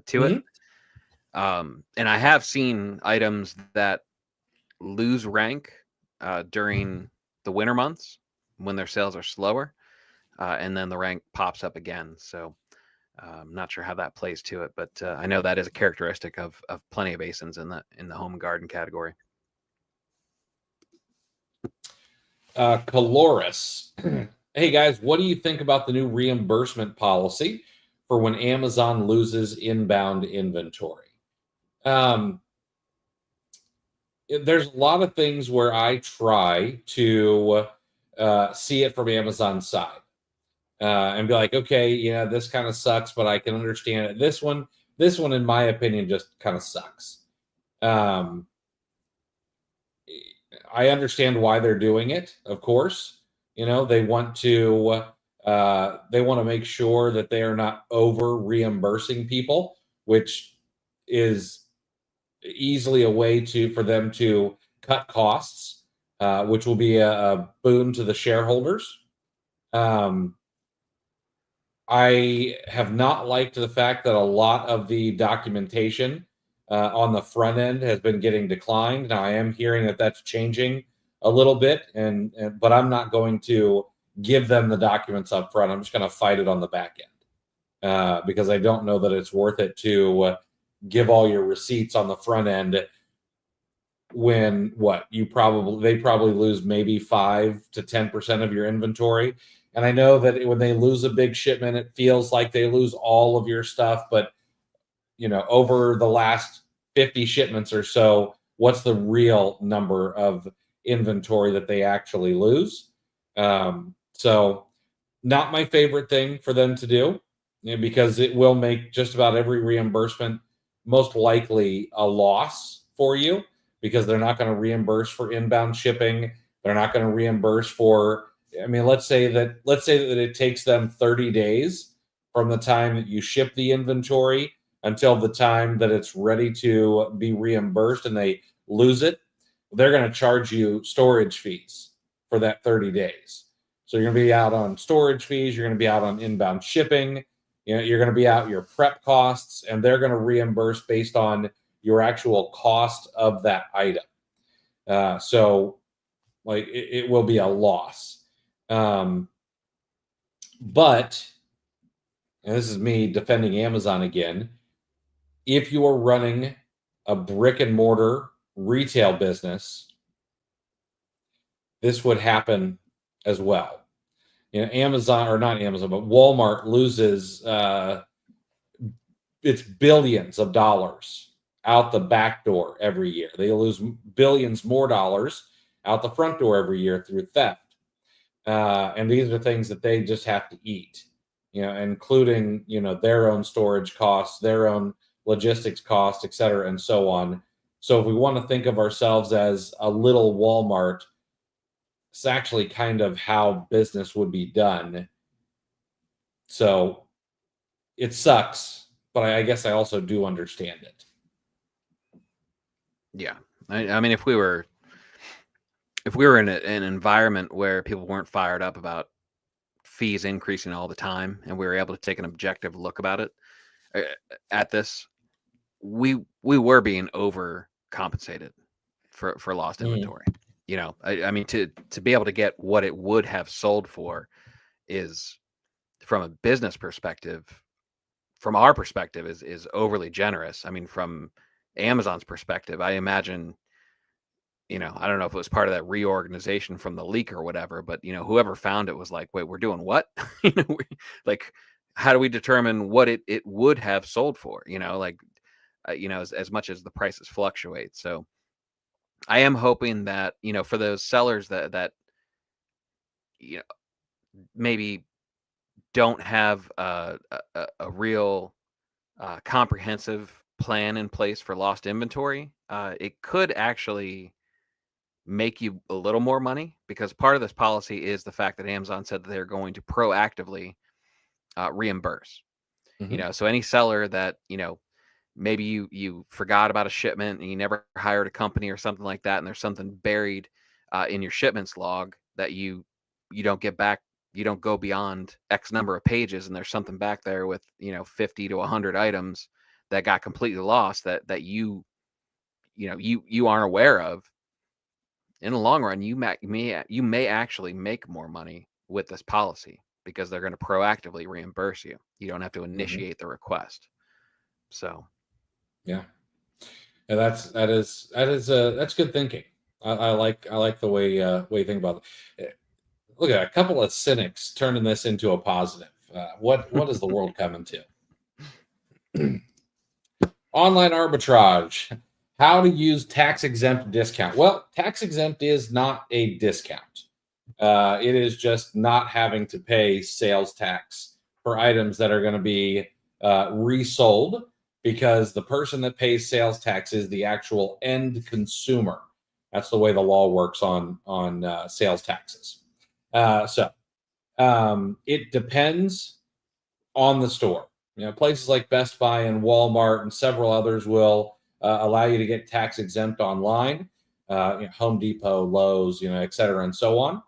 to it. And I have seen items that lose rank during the winter months when their sales are slower, and then the rank pops up again. So I'm not sure how that plays to it, but I know that is a characteristic of plenty of ASINs in the home and garden category. Caloris. Hey guys, what do you think about the new reimbursement policy for when Amazon loses inbound inventory? There's a lot of things where I try to see it from Amazon's side and be like, okay, yeah, this kind of sucks, but I can understand it. This one, in my opinion, just kind of sucks. I understand why they're doing it. Of course, they want to make sure that they are not over reimbursing people, which is easily a way for them to cut costs, which will be a boon to the shareholders. I have not liked the fact that a lot of the documentation on the front end has been getting declined. Now I am hearing that that's changing a little bit, but I'm not going to give them the documents up front. I'm just going to fight it on the back end because I don't know that it's worth it to give all your receipts on the front end when they probably lose maybe 5 to 10% of your inventory. And I know that when they lose a big shipment, it feels like they lose all of your stuff. But, over the last 50 shipments or so, what's the real number of inventory that they actually lose? So not my favorite thing for them to do, because it will make just about every reimbursement most likely a loss for you, because they're not going to reimburse for inbound shipping. They're not going to reimburse for, let's say that it takes them 30 days from the time that you ship the inventory until the time that it's ready to be reimbursed and they lose it. They're going to charge you storage fees for that 30 days. So you're going to be out on storage fees. You're going to be out on inbound shipping. You're going to be out your prep costs, and they're going to reimburse based on your actual cost of that item. So it will be a loss. But, and this is me defending Amazon again, if you are running a brick and mortar retail business, this would happen as well. Amazon, or not Amazon, but Walmart loses it's billions of dollars out the back door every year. They lose billions more dollars out the front door every year through theft. And these are things that they just have to eat, including, their own storage costs, their own logistics costs, et cetera, and so on. So if we want to think of ourselves as a little Walmart, it's actually kind of how business would be done. So it sucks, but I guess I also do understand it. Yeah. I mean, if we were in an environment where people weren't fired up about fees increasing all the time, and we were able to take an objective look about it at this, we were being overcompensated for lost inventory. I mean, to be able to get what it would have sold for is, from a business perspective, from our perspective is overly generous. I mean, from Amazon's perspective, I imagine, I don't know if it was part of that reorganization from the leak or whatever, but whoever found it was like, wait, we're doing what? Like, how do we determine what it would have sold for? As much as the prices fluctuate. So I am hoping that, for those sellers that maybe don't have a real comprehensive plan in place for lost inventory, it could actually make you a little more money, because part of this policy is the fact that Amazon said that they're going to proactively reimburse. So any seller that, maybe you forgot about a shipment and you never hired a company or something like that, and there's something buried in your shipments log that you don't get back, you don't go beyond X number of pages, and there's something back there with 50 to 100 items that got completely lost that you aren't aware of. In the long run, you may actually make more money with this policy, because they're going to proactively reimburse you. You don't have to initiate the request. So, yeah, that's good thinking. I like the way you think about it. Look at a couple of cynics turning this into a positive. What is the world coming to? Online arbitrage. How to use tax-exempt discount. Well, tax-exempt is not a discount. It is just not having to pay sales tax for items that are going to be resold, because the person that pays sales tax is the actual end consumer. That's the way the law works on sales taxes. So it depends on the store. Places like Best Buy and Walmart and several others will allow you to get tax exempt online. Home Depot, Lowe's, et cetera, and so on.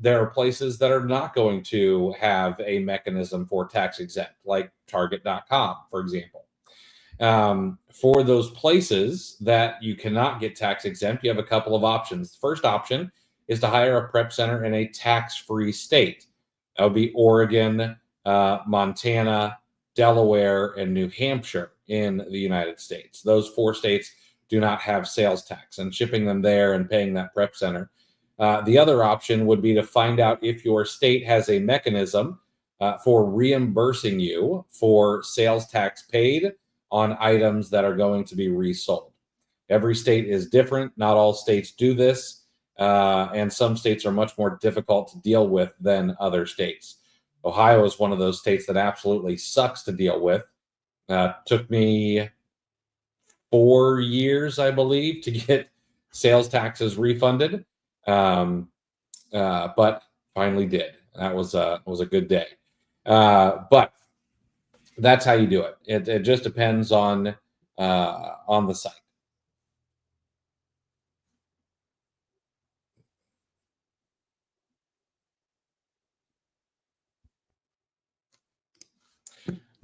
There are places that are not going to have a mechanism for tax exempt, like Target.com, for example. For those places that you cannot get tax exempt, you have a couple of options. The first option is to hire a prep center in a tax-free state. That would be Oregon, Montana, Delaware, and New Hampshire in the United States. Those 4 states do not have sales tax, and shipping them there and paying that prep center. The other option would be to find out if your state has a mechanism for reimbursing you for sales tax paid on items that are going to be resold. Every state is different. Not all states do this, and some states are much more difficult to deal with than other states. Ohio is one of those states that absolutely sucks to deal with. Took me 4 years, I believe, to get sales taxes refunded, but finally did. That was a good day. But that's how you do it. It just depends on the site.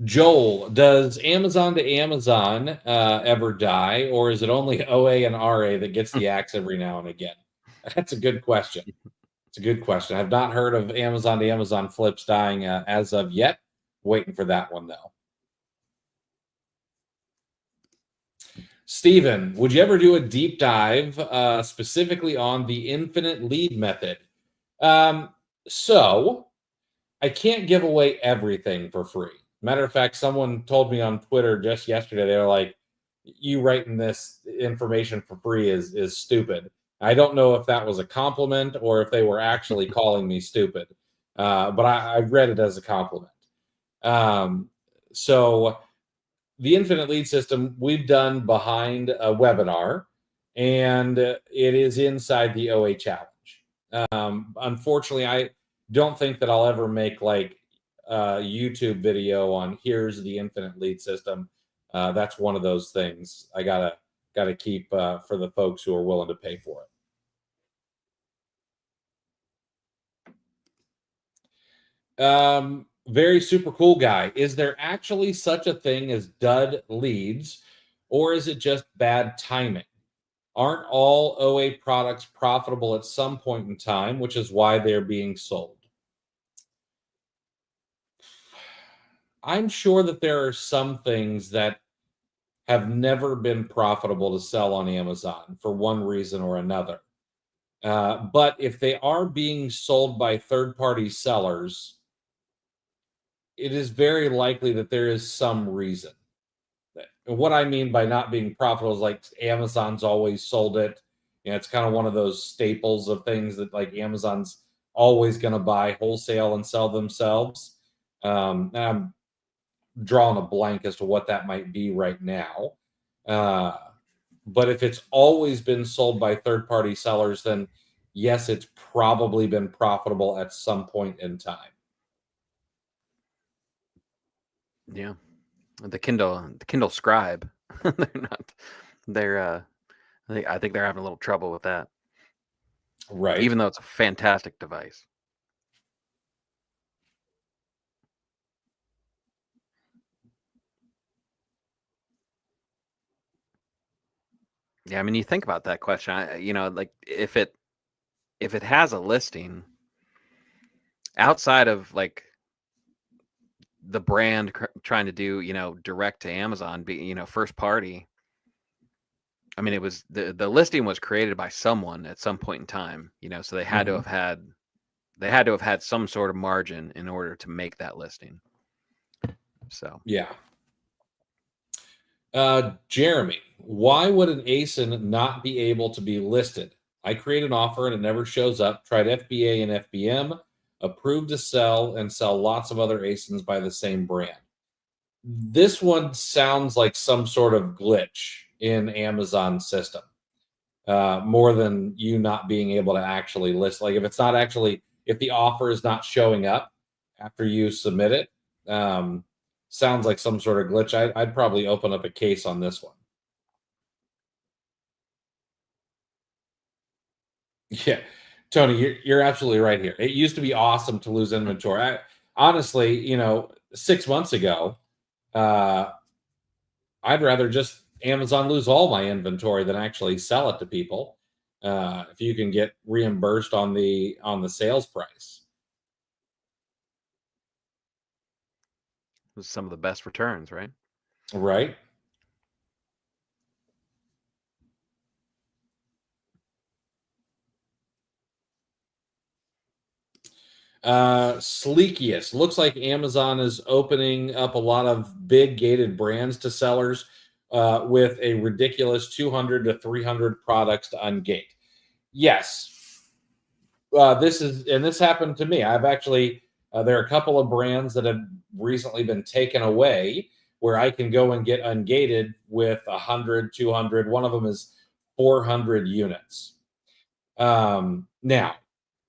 Joel, does Amazon to Amazon ever die, or is it only OA and RA that gets the axe every now and again? That's a good question. It's a good question. I've not heard of Amazon to Amazon flips dying as of yet. Waiting for that one, though. Steven, would you ever do a deep dive specifically on the infinite lead method? So I can't give away everything for free. Matter of fact, someone told me on Twitter just yesterday, they were like, you writing this information for free is stupid. I don't know if that was a compliment or if they were actually calling me stupid, but I read it as a compliment. So the infinite lead system we've done behind a webinar, and it is inside the OA challenge. Unfortunately, I don't think that I'll ever make like a YouTube video on here's the infinite lead system. That's one of those things I gotta keep for the folks who are willing to pay for it. Very super cool guy. Is there actually such a thing as dud leads, or is it just bad timing? Aren't all OA products profitable at some point in time, which is why they're being sold? I'm sure that there are some things that have never been profitable to sell on Amazon for one reason or another. But if they are being sold by third party sellers, it is very likely that there is some reason. And what I mean by not being profitable is like Amazon's always sold it. It's kind of one of those staples of things that like Amazon's always going to buy wholesale and sell themselves. And I'm drawing a blank as to what that might be right now. Uh, but if it's always been sold by third party sellers, then yes, it's probably been profitable at some point in time. Yeah. The Kindle Scribe. They're not. They're. I think they're having a little trouble with that, Right. even though it's a fantastic device. Yeah, I mean, you think about that question. Like if it has a listing outside of like the brand trying to do, direct to Amazon, be, first party. I mean, it was the listing was created by someone at some point in time, so they had to have had some sort of margin in order to make that listing. So Yeah. Jeremy, why would an ASIN not be able to be listed? I create an offer and it never shows up. Tried FBA and FBM, approved to sell and sell lots of other ASINs by the same brand. This one sounds like some sort of glitch in Amazon's system, more than you not being able to actually list. Like if the offer is not showing up after you submit it, sounds like some sort of glitch. I'd probably open up a case on this one. Yeah, Tony, you're absolutely right here. It used to be awesome to lose inventory. Honestly, 6 months ago, uh, I'd rather just Amazon lose all my inventory than actually sell it to people. If you can get reimbursed on the sales price, it was some of the best returns, right? right? Sleekiest looks like Amazon is opening up a lot of big gated brands to sellers with a ridiculous 200 to 300 products to ungate. Yes, this happened to me. I've actually there are a couple of brands that have recently been taken away where I can go and get ungated with 100, 200. One of them is 400 units. Now,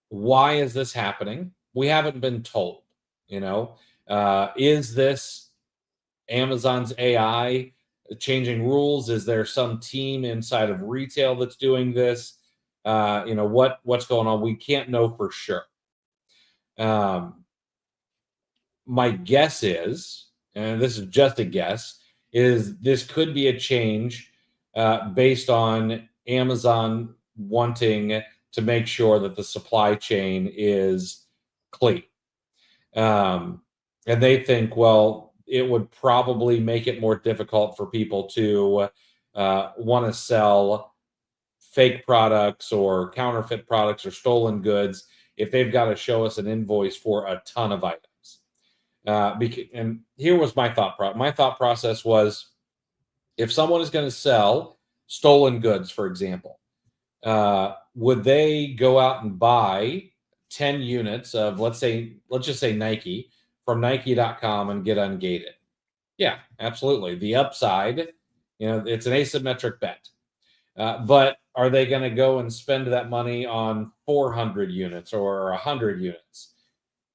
why is this happening? We haven't been told. Is this Amazon's AI changing rules? Is there some team inside of retail that's doing this? What's going on? We can't know for sure. My guess is, and this is just a guess, is this could be a change based on Amazon wanting to make sure that the supply chain is clean. And they think, well, it would probably make it more difficult for people to want to sell fake products or counterfeit products or stolen goods if they've got to show us an invoice for a ton of items. And here was my thought process. My thought process was, if someone is going to sell stolen goods, for example, would they go out and buy 10 units of, let's just say Nike from Nike.com and get ungated? Yeah, absolutely. The upside, it's an asymmetric bet. But are they going to go and spend that money on 400 units or 100 units?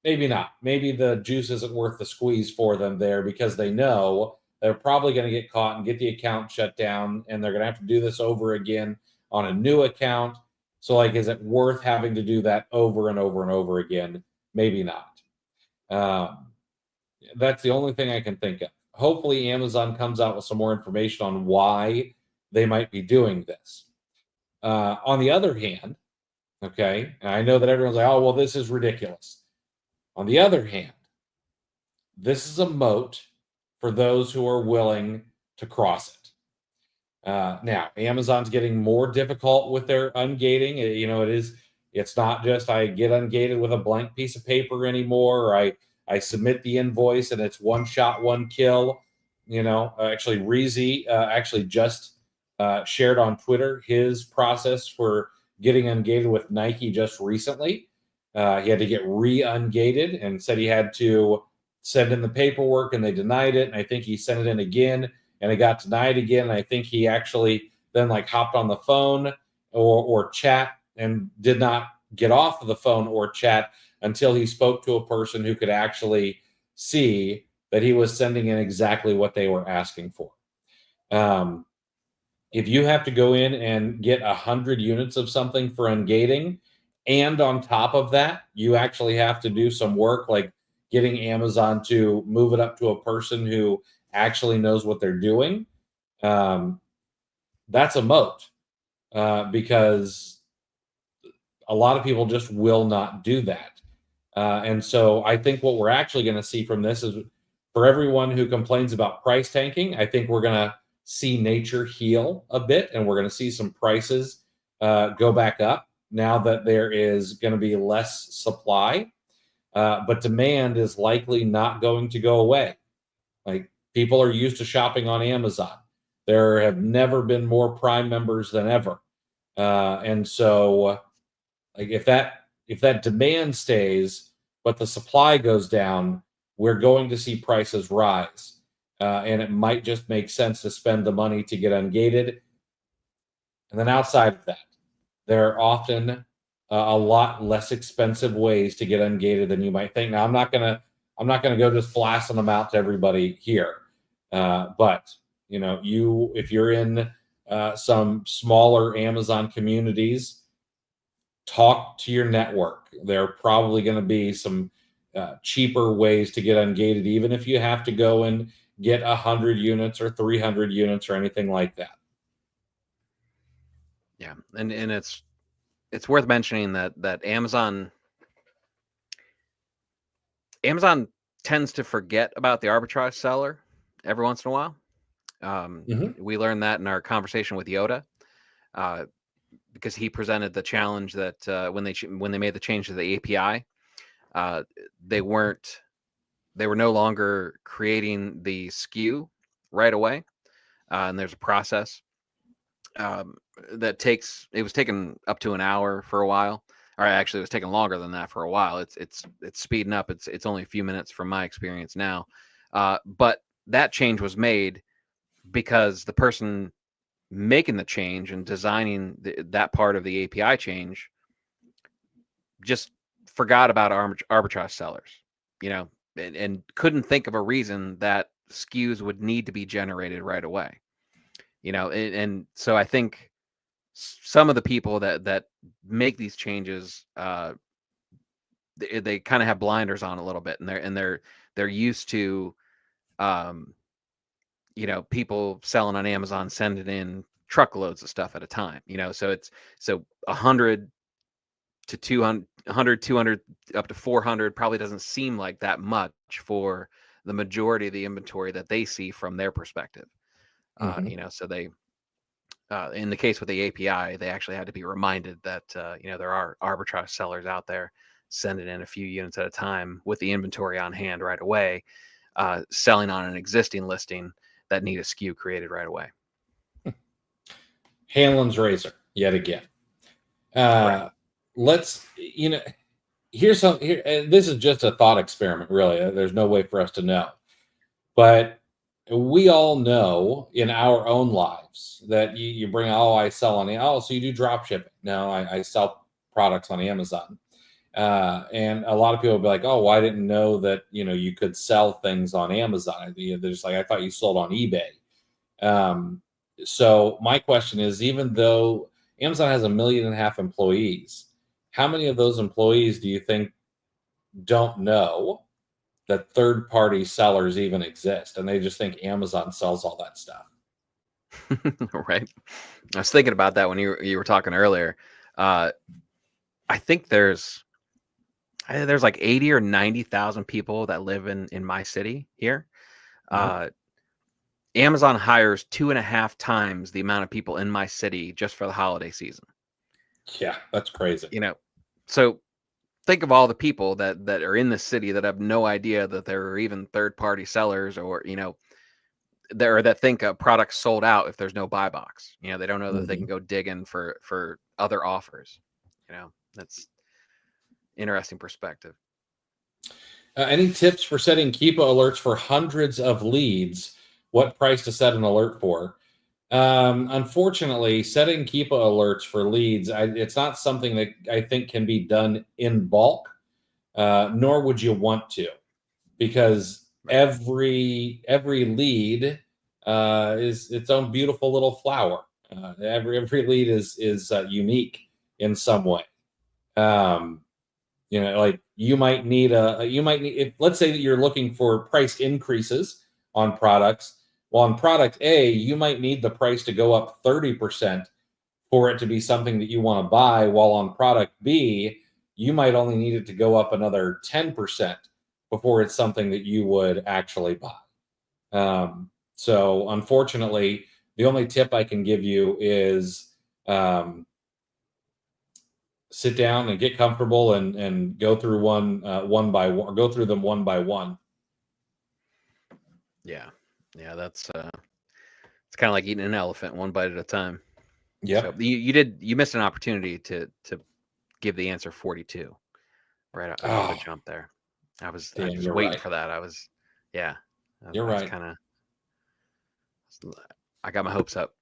Maybe not. Maybe the juice isn't worth the squeeze for them there because they know they're probably going to get caught and get the account shut down, and they're going to have to do this over again on a new account. So, like, is it worth having to do that over and over and over again? Maybe not. That's the only thing I can think of. Hopefully, Amazon comes out with some more information on why they might be doing this. On the other hand, okay, I know that everyone's like, oh, well, this is ridiculous. On the other hand, this is a moat for those who are willing to cross it. Now, Amazon's getting more difficult with their ungating. It's not just I get ungated with a blank piece of paper anymore, or I submit the invoice and it's one shot, one kill. Actually, Reezy actually just shared on Twitter his process for getting ungated with Nike just recently. He had to get re-ungated and said he had to send in the paperwork and they denied it. And I think he sent it in again and it got denied again. And I think he actually then hopped on the phone or chat and did not get off of the phone or chat until he spoke to a person who could actually see that he was sending in exactly what they were asking for. If you have to go in and get 100 units of something for ungating, and on top of that, you actually have to do some work like getting Amazon to move it up to a person who actually knows what they're doing, that's a moat because a lot of people just will not do that. And so I think what we're actually going to see from this is for everyone who complains about price tanking, I think we're going to see nature heal a bit and we're going to see some prices go back up now that there is going to be less supply. But demand is likely not going to go away. Like people are used to shopping on Amazon. There have never been more Prime members than ever. And so if that demand stays, but the supply goes down, we're going to see prices rise. And it might just make sense to spend the money to get ungated. And then outside of that, there are often a lot less expensive ways to get ungated than you might think. Now, I'm not gonna go just blasting them out to everybody here, but if you're in some smaller Amazon communities, talk to your network. There are probably going to be some cheaper ways to get ungated, even if you have to go and get 100 units or 300 units or anything like that. Yeah, and it's worth mentioning that Amazon tends to forget about the arbitrage seller every once in a while. We learned that in our conversation with Yoda, because he presented the challenge that when they made the change to the API, they were no longer creating the SKU right away, and there's a process it was taking up to an hour for a while. Or actually, it was taking longer than that for a while. It's speeding up. It's only a few minutes from my experience now, but that change was made because the person making the change and designing that part of the API change just forgot about arbitrage sellers, and couldn't think of a reason that SKUs would need to be generated right away, and so I think some of the people that make these changes, they kind of have blinders on a little bit, and they're used to, people selling on Amazon sending in truckloads of stuff at a time, so 100 to 200, 100, 200 up to 400 probably doesn't seem like that much for the majority of the inventory that they see from their perspective. So they, in the case with the API, they actually had to be reminded that, there are arbitrage sellers out there sending in a few units at a time with the inventory on hand right away, selling on an existing listing that need a SKU created right away. Hanlon's razor yet again. Right. Let's, here's this is just a thought experiment, really. There's no way for us to know. But we all know in our own lives that you bring, I sell on, so you do drop shipping. No, I sell products on Amazon. And a lot of people will be like, oh, well, I didn't know that, you could sell things on Amazon. They're just like, I thought you sold on eBay. So my question is, even though Amazon has 1.5 million employees, how many of those employees do you think don't know that third-party sellers even exist, and they just think Amazon sells all that stuff? Right. I was thinking about that when you were talking earlier. I think there's there's like 80 or 90,000 people that live in my city here. Amazon hires 2.5 times the amount of people in my city just for the holiday season. Yeah, that's crazy. So think of all the people that are in the city that have no idea that there are even third-party sellers, or that think a product's sold out if there's no buy box. They don't know that they can go digging for other offers. That's interesting perspective. Any tips for setting Keepa alerts for hundreds of leads? What price to set an alert for? Unfortunately, setting Keepa alerts for leads, it's not something that I think can be done in bulk, nor would you want to, because every lead is its own beautiful little flower. Every lead is unique in some way. Like you might need if, let's say that you're looking for price increases on products. Well, on product A, you might need the price to go up 30% for it to be something that you want to buy, while on product B, you might only need it to go up another 10% before it's something that you would actually buy. So unfortunately, the only tip I can give you is sit down and get comfortable and go through one by one, go through them one by one. Yeah, that's it's kind of like eating an elephant one bite at a time. Yeah. So you missed an opportunity to give the answer 42 right off the jump there. I was waiting for that. You're right. I got my hopes up.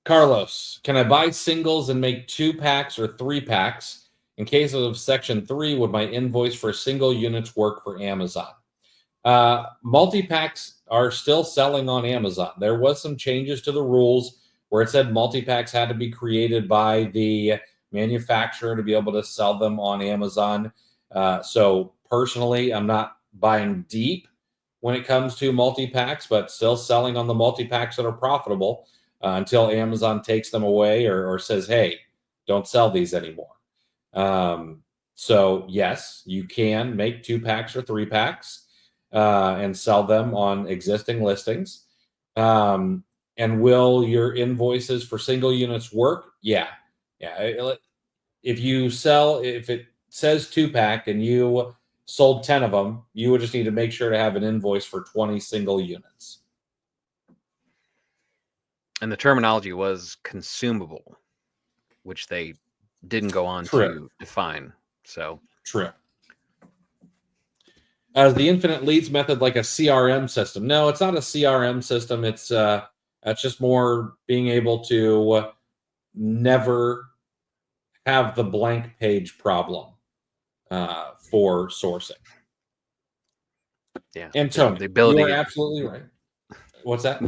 Carlos, can I buy singles and make 2-packs or 3-packs? In case of Section 3, would my invoice for single units work for Amazon? Multi-packs are still selling on Amazon. There was some changes to the rules where it said multi-packs had to be created by the manufacturer to be able to sell them on Amazon. So personally, I'm not buying deep when it comes to multi-packs, but still selling on the multi-packs that are profitable until Amazon takes them away or says, hey, don't sell these anymore. So yes, you can make 2-packs or 3-packs and sell them on existing listings. And will your invoices for single units work? Yeah. If it says 2-pack and you sold 10 of them, you would just need to make sure to have an invoice for 20 single units. And the terminology was consumable, which they didn't go on to define. So true. As the infinite leads method like a CRM system? No, it's not a CRM system. It's just more being able to never have the blank page problem for sourcing. Yeah. And Tony, the ability, you are absolutely right. What's that?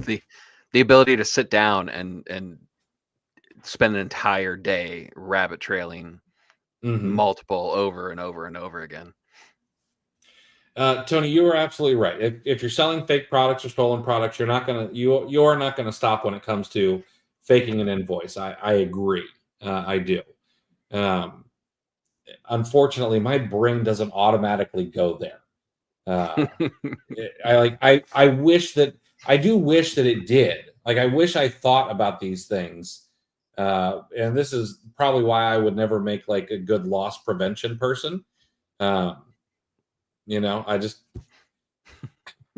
The ability to sit down and spend an entire day rabbit trailing multiple over and over and over again. Tony, you are absolutely right. If you're selling fake products or stolen products, you are not gonna stop when it comes to faking an invoice. I agree. I do. Unfortunately, my brain doesn't automatically go there. I wish that it did. Like, I wish I thought about these things. And this is probably why I would never make like a good loss prevention person. I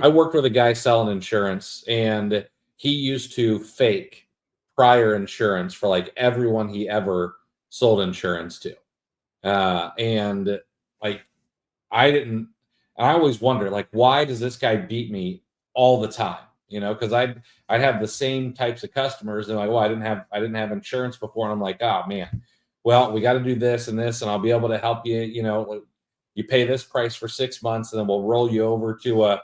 worked with a guy selling insurance, and he used to fake prior insurance for like everyone he ever sold insurance to. And like, I always wonder, like, why does this guy beat me all the time? Because I'd have the same types of customers, and like, well, I didn't have insurance before, and I'm like, oh man, well, we got to do this and this, and I'll be able to help you. You pay this price for 6 months, and then we'll roll you over to a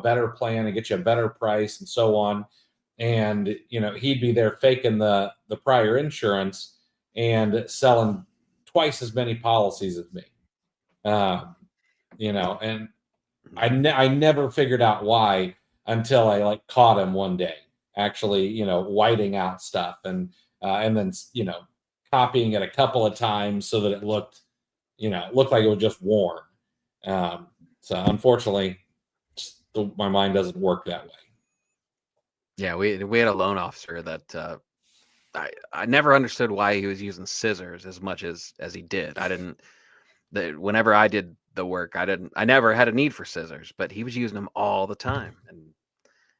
better plan and get you a better price, and so on. And he'd be there faking the prior insurance and selling twice as many policies as me. And I never figured out why until I like caught him one day actually, whiting out stuff and then, copying it a couple of times so that it looked, it looked like it was just worn. So unfortunately, my mind doesn't work that way. Yeah, we had a loan officer that I never understood why he was using scissors as much as he did. Whenever I did the work, I never had a need for scissors, but he was using them all the time. And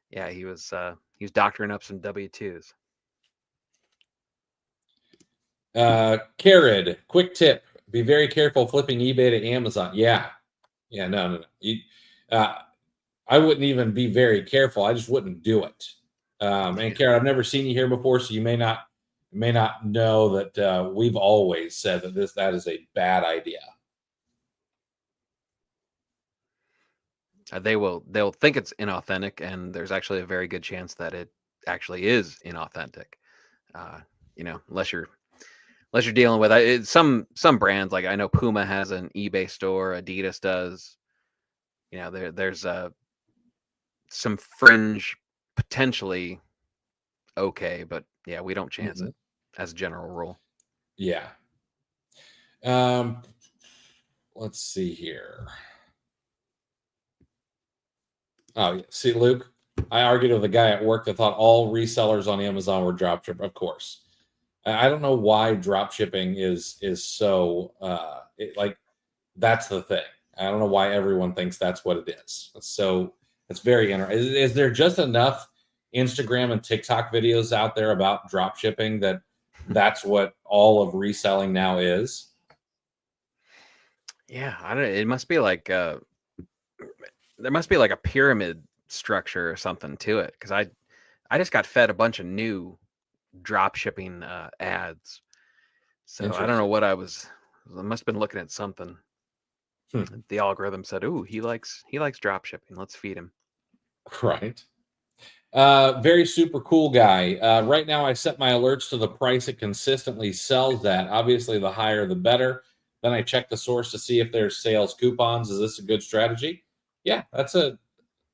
yeah, he was doctoring up some W-2s. Carrot, quick tip: be very careful flipping eBay to Amazon. Yeah, no. I wouldn't even be very careful. I just wouldn't do it. And Karen, I've never seen you here before, so you may not know that we've always said that is a bad idea. They'll think it's inauthentic, and there's actually a very good chance that it actually is inauthentic. Unless you're dealing with some brands, like I know Puma has an eBay store, Adidas does. There's some fringe potentially okay, but yeah, we don't chance it as a general rule. Yeah. Let's see here. Oh, yeah. See, Luke, I argued with a guy at work that thought all resellers on Amazon were dropship. Of course, I don't know why dropshipping is so that's the thing. I don't know why everyone thinks that's what it is. So it's very interesting. Is there just enough Instagram and TikTok videos out there about dropshipping that's what all of reselling now is? Yeah, I don't. It must be like there must be like a pyramid structure or something to it, because I just got fed a bunch of new drop shipping ads, so I don't know what I must have been looking at something. The algorithm said, "Ooh, he likes drop shipping. Let's feed him." Right. Very super cool guy. Right now, I set my alerts to the price it consistently sells at. Obviously, the higher the better. Then I check the source to see if there's sales coupons. Is this a good strategy? Yeah, that's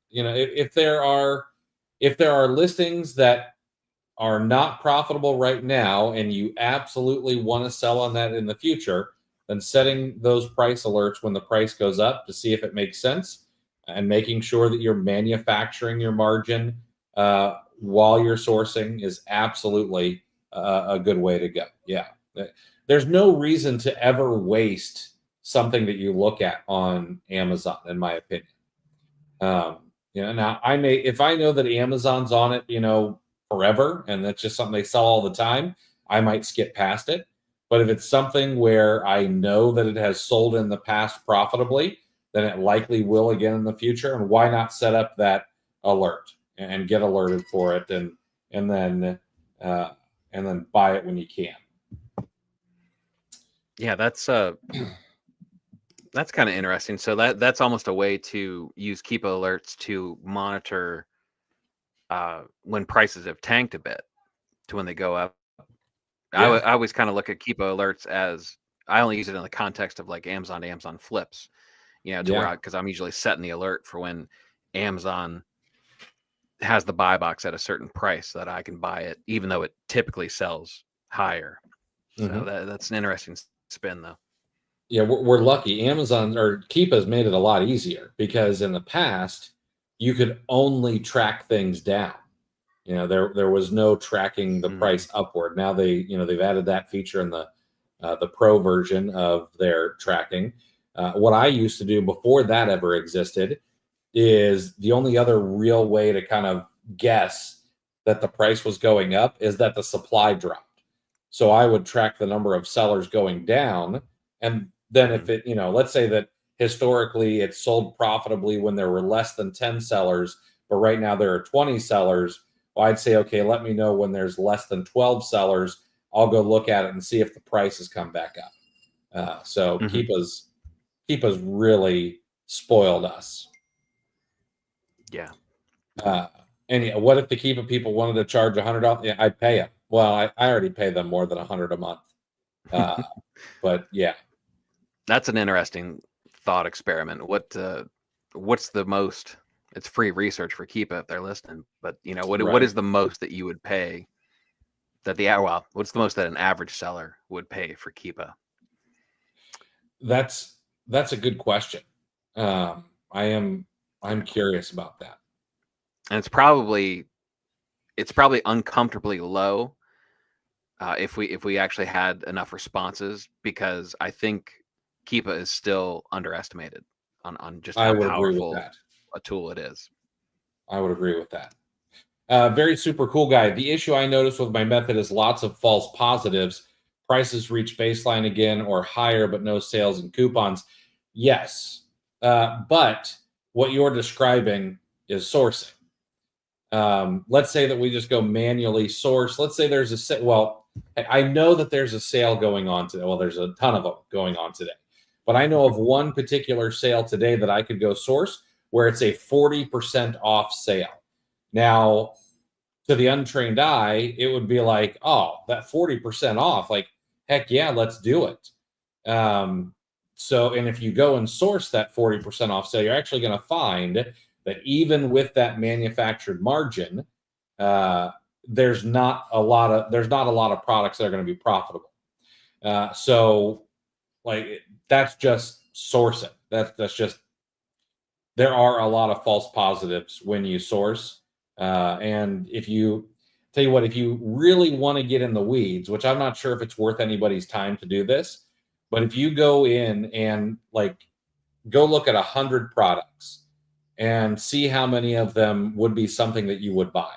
if there are listings that are not profitable right now and you absolutely want to sell on that in the future, then setting those price alerts when the price goes up to see if it makes sense, and making sure that you're manufacturing your margin while you're sourcing is absolutely a good way to go. Yeah. There's no reason to ever waste something that you look at on Amazon, in my opinion. Now if I know that Amazon's on it, forever, and that's just something they sell all the time, I might skip past it. But if it's something where I know that it has sold in the past profitably, then it likely will again in the future. And why not set up that alert and get alerted for it, and then buy it when you can. Yeah, that's kind of interesting. So that's almost a way to use Keepa alerts to monitor when prices have tanked a bit to when they go up. Yeah. I always kind of look at Keepa alerts as, I only use it in the context of like Amazon to Amazon flips, because I'm usually setting the alert for when Amazon has the buy box at a certain price so that I can buy it, even though it typically sells higher. So that's an interesting spin, though. Yeah, we're lucky. Amazon or Keepa has made it a lot easier, because in the past you could only track things down. There was no tracking the price upward. Now they've added that feature in the pro version of their tracking. What I used to do before that ever existed is the only other real way to kind of guess that the price was going up is that the supply dropped. So I would track the number of sellers going down, and then if it, let's say that historically it sold profitably when there were less than 10 sellers, but right now there are 20 sellers. Well, I'd say, okay, let me know when there's less than 12 sellers. I'll go look at it and see if the price has come back up. So Keepa's really spoiled us. Yeah. And what if the Keepa people wanted to charge $100? Yeah, I'd pay them. Well, I already pay them more than $100 a month. But yeah. That's an interesting thought experiment. What's the most? It's free research for Keepa if they're listening. But what is the most that you would pay? What's the most that an average seller would pay for Keepa? That's a good question. I'm curious about that. And it's probably uncomfortably low if we actually had enough responses, because I think Keepa is still underestimated on just I how would agree with powerful that. a tool it is. I would agree with that. Very super cool guy. The issue I noticed with my method is lots of false positives. Prices reach baseline again or higher, but no sales and coupons. Yes. But what you're describing is sourcing. Let's say that we just go manually source. Let's say there's a well, I know that there's a sale going on today. Well, there's a ton of them going on today, but I know of one particular sale today that I could go source where it's a 40% off sale. Now, to the untrained eye, it would be like, oh, that 40% off, like, heck yeah, let's do it. And if you go and source that 40% off sale, you're actually going to find that even with that manufactured margin, there's not a lot of products that are going to be profitable. So like that's just sourcing. That's just, there are a lot of false positives when you source. And if you tell you what, if you really want to get in the weeds, which I'm not sure if it's worth anybody's time to do this, but if you go in and like go look at 100 products and see how many of them would be something that you would buy.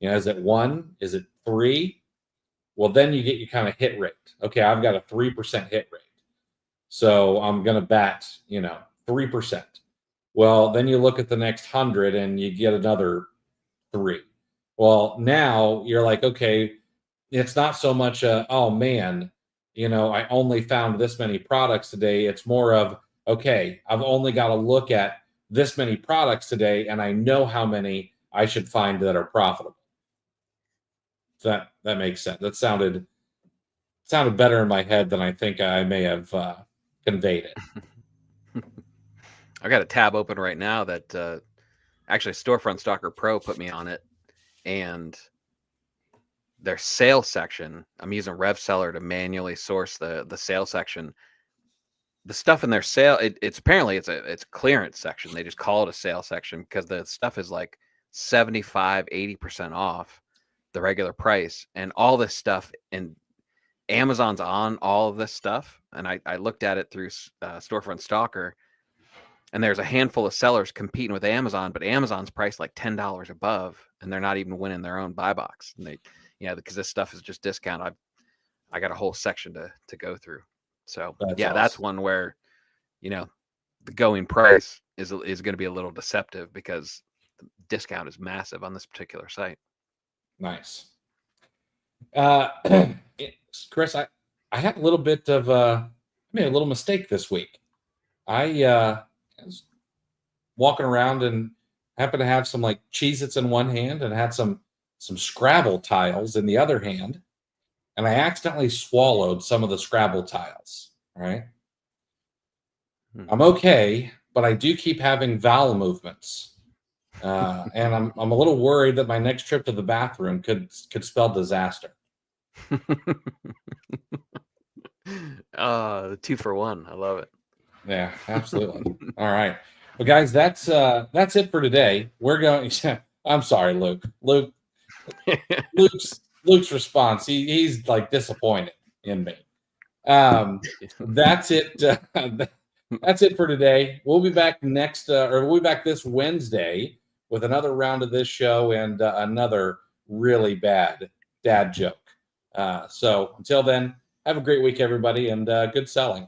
Is it 1? Is it 3? Well, then you get your kind of hit rate. Okay, I've got a 3% hit rate. So I'm going to bet, 3%. Well, then you look at the next 100 and you get another 3. Well, now you're like, okay, it's not so much oh man, I only found this many products today. It's more of, okay, I've only got to look at this many products today and I know how many I should find that are profitable. That makes sense. That sounded better in my head than I think I may have conveyed it. I got a tab open right now that actually Storefront Stalker Pro put me on it, and their sales section, I'm using RevSeller to manually source the sales section. The stuff in their sale, it's apparently it's a clearance section. They just call it a sale section because the stuff is like 75-80% off the regular price, and all this stuff, and Amazon's on all of this stuff. And I looked at it through Storefront Stalker, and there's a handful of sellers competing with Amazon, but Amazon's priced like $10 above, and they're not even winning their own buy box. And they, because this stuff is just discount. I got a whole section to go through. So that's awesome. That's one where, the going price is going to be a little deceptive because the discount is massive on this particular site. Nice. Chris, I had a little bit of I made a little mistake this week. I was walking around and happened to have some like Cheez-Its in one hand and had some Scrabble tiles in the other hand, and I accidentally swallowed some of the Scrabble tiles. All right. I'm okay, but I do keep having bowel movements. And I'm a little worried that my next trip to the bathroom could spell disaster. The 2-for-1. I love it. Yeah, absolutely. All right. Well, guys, that's it for today. We're going. I'm sorry, Luke. Luke's response. He's like disappointed in me. That's it. That's it for today. We'll be back we'll be back this Wednesday with another round of this show and another really bad dad joke. So until then, have a great week, everybody, and good selling.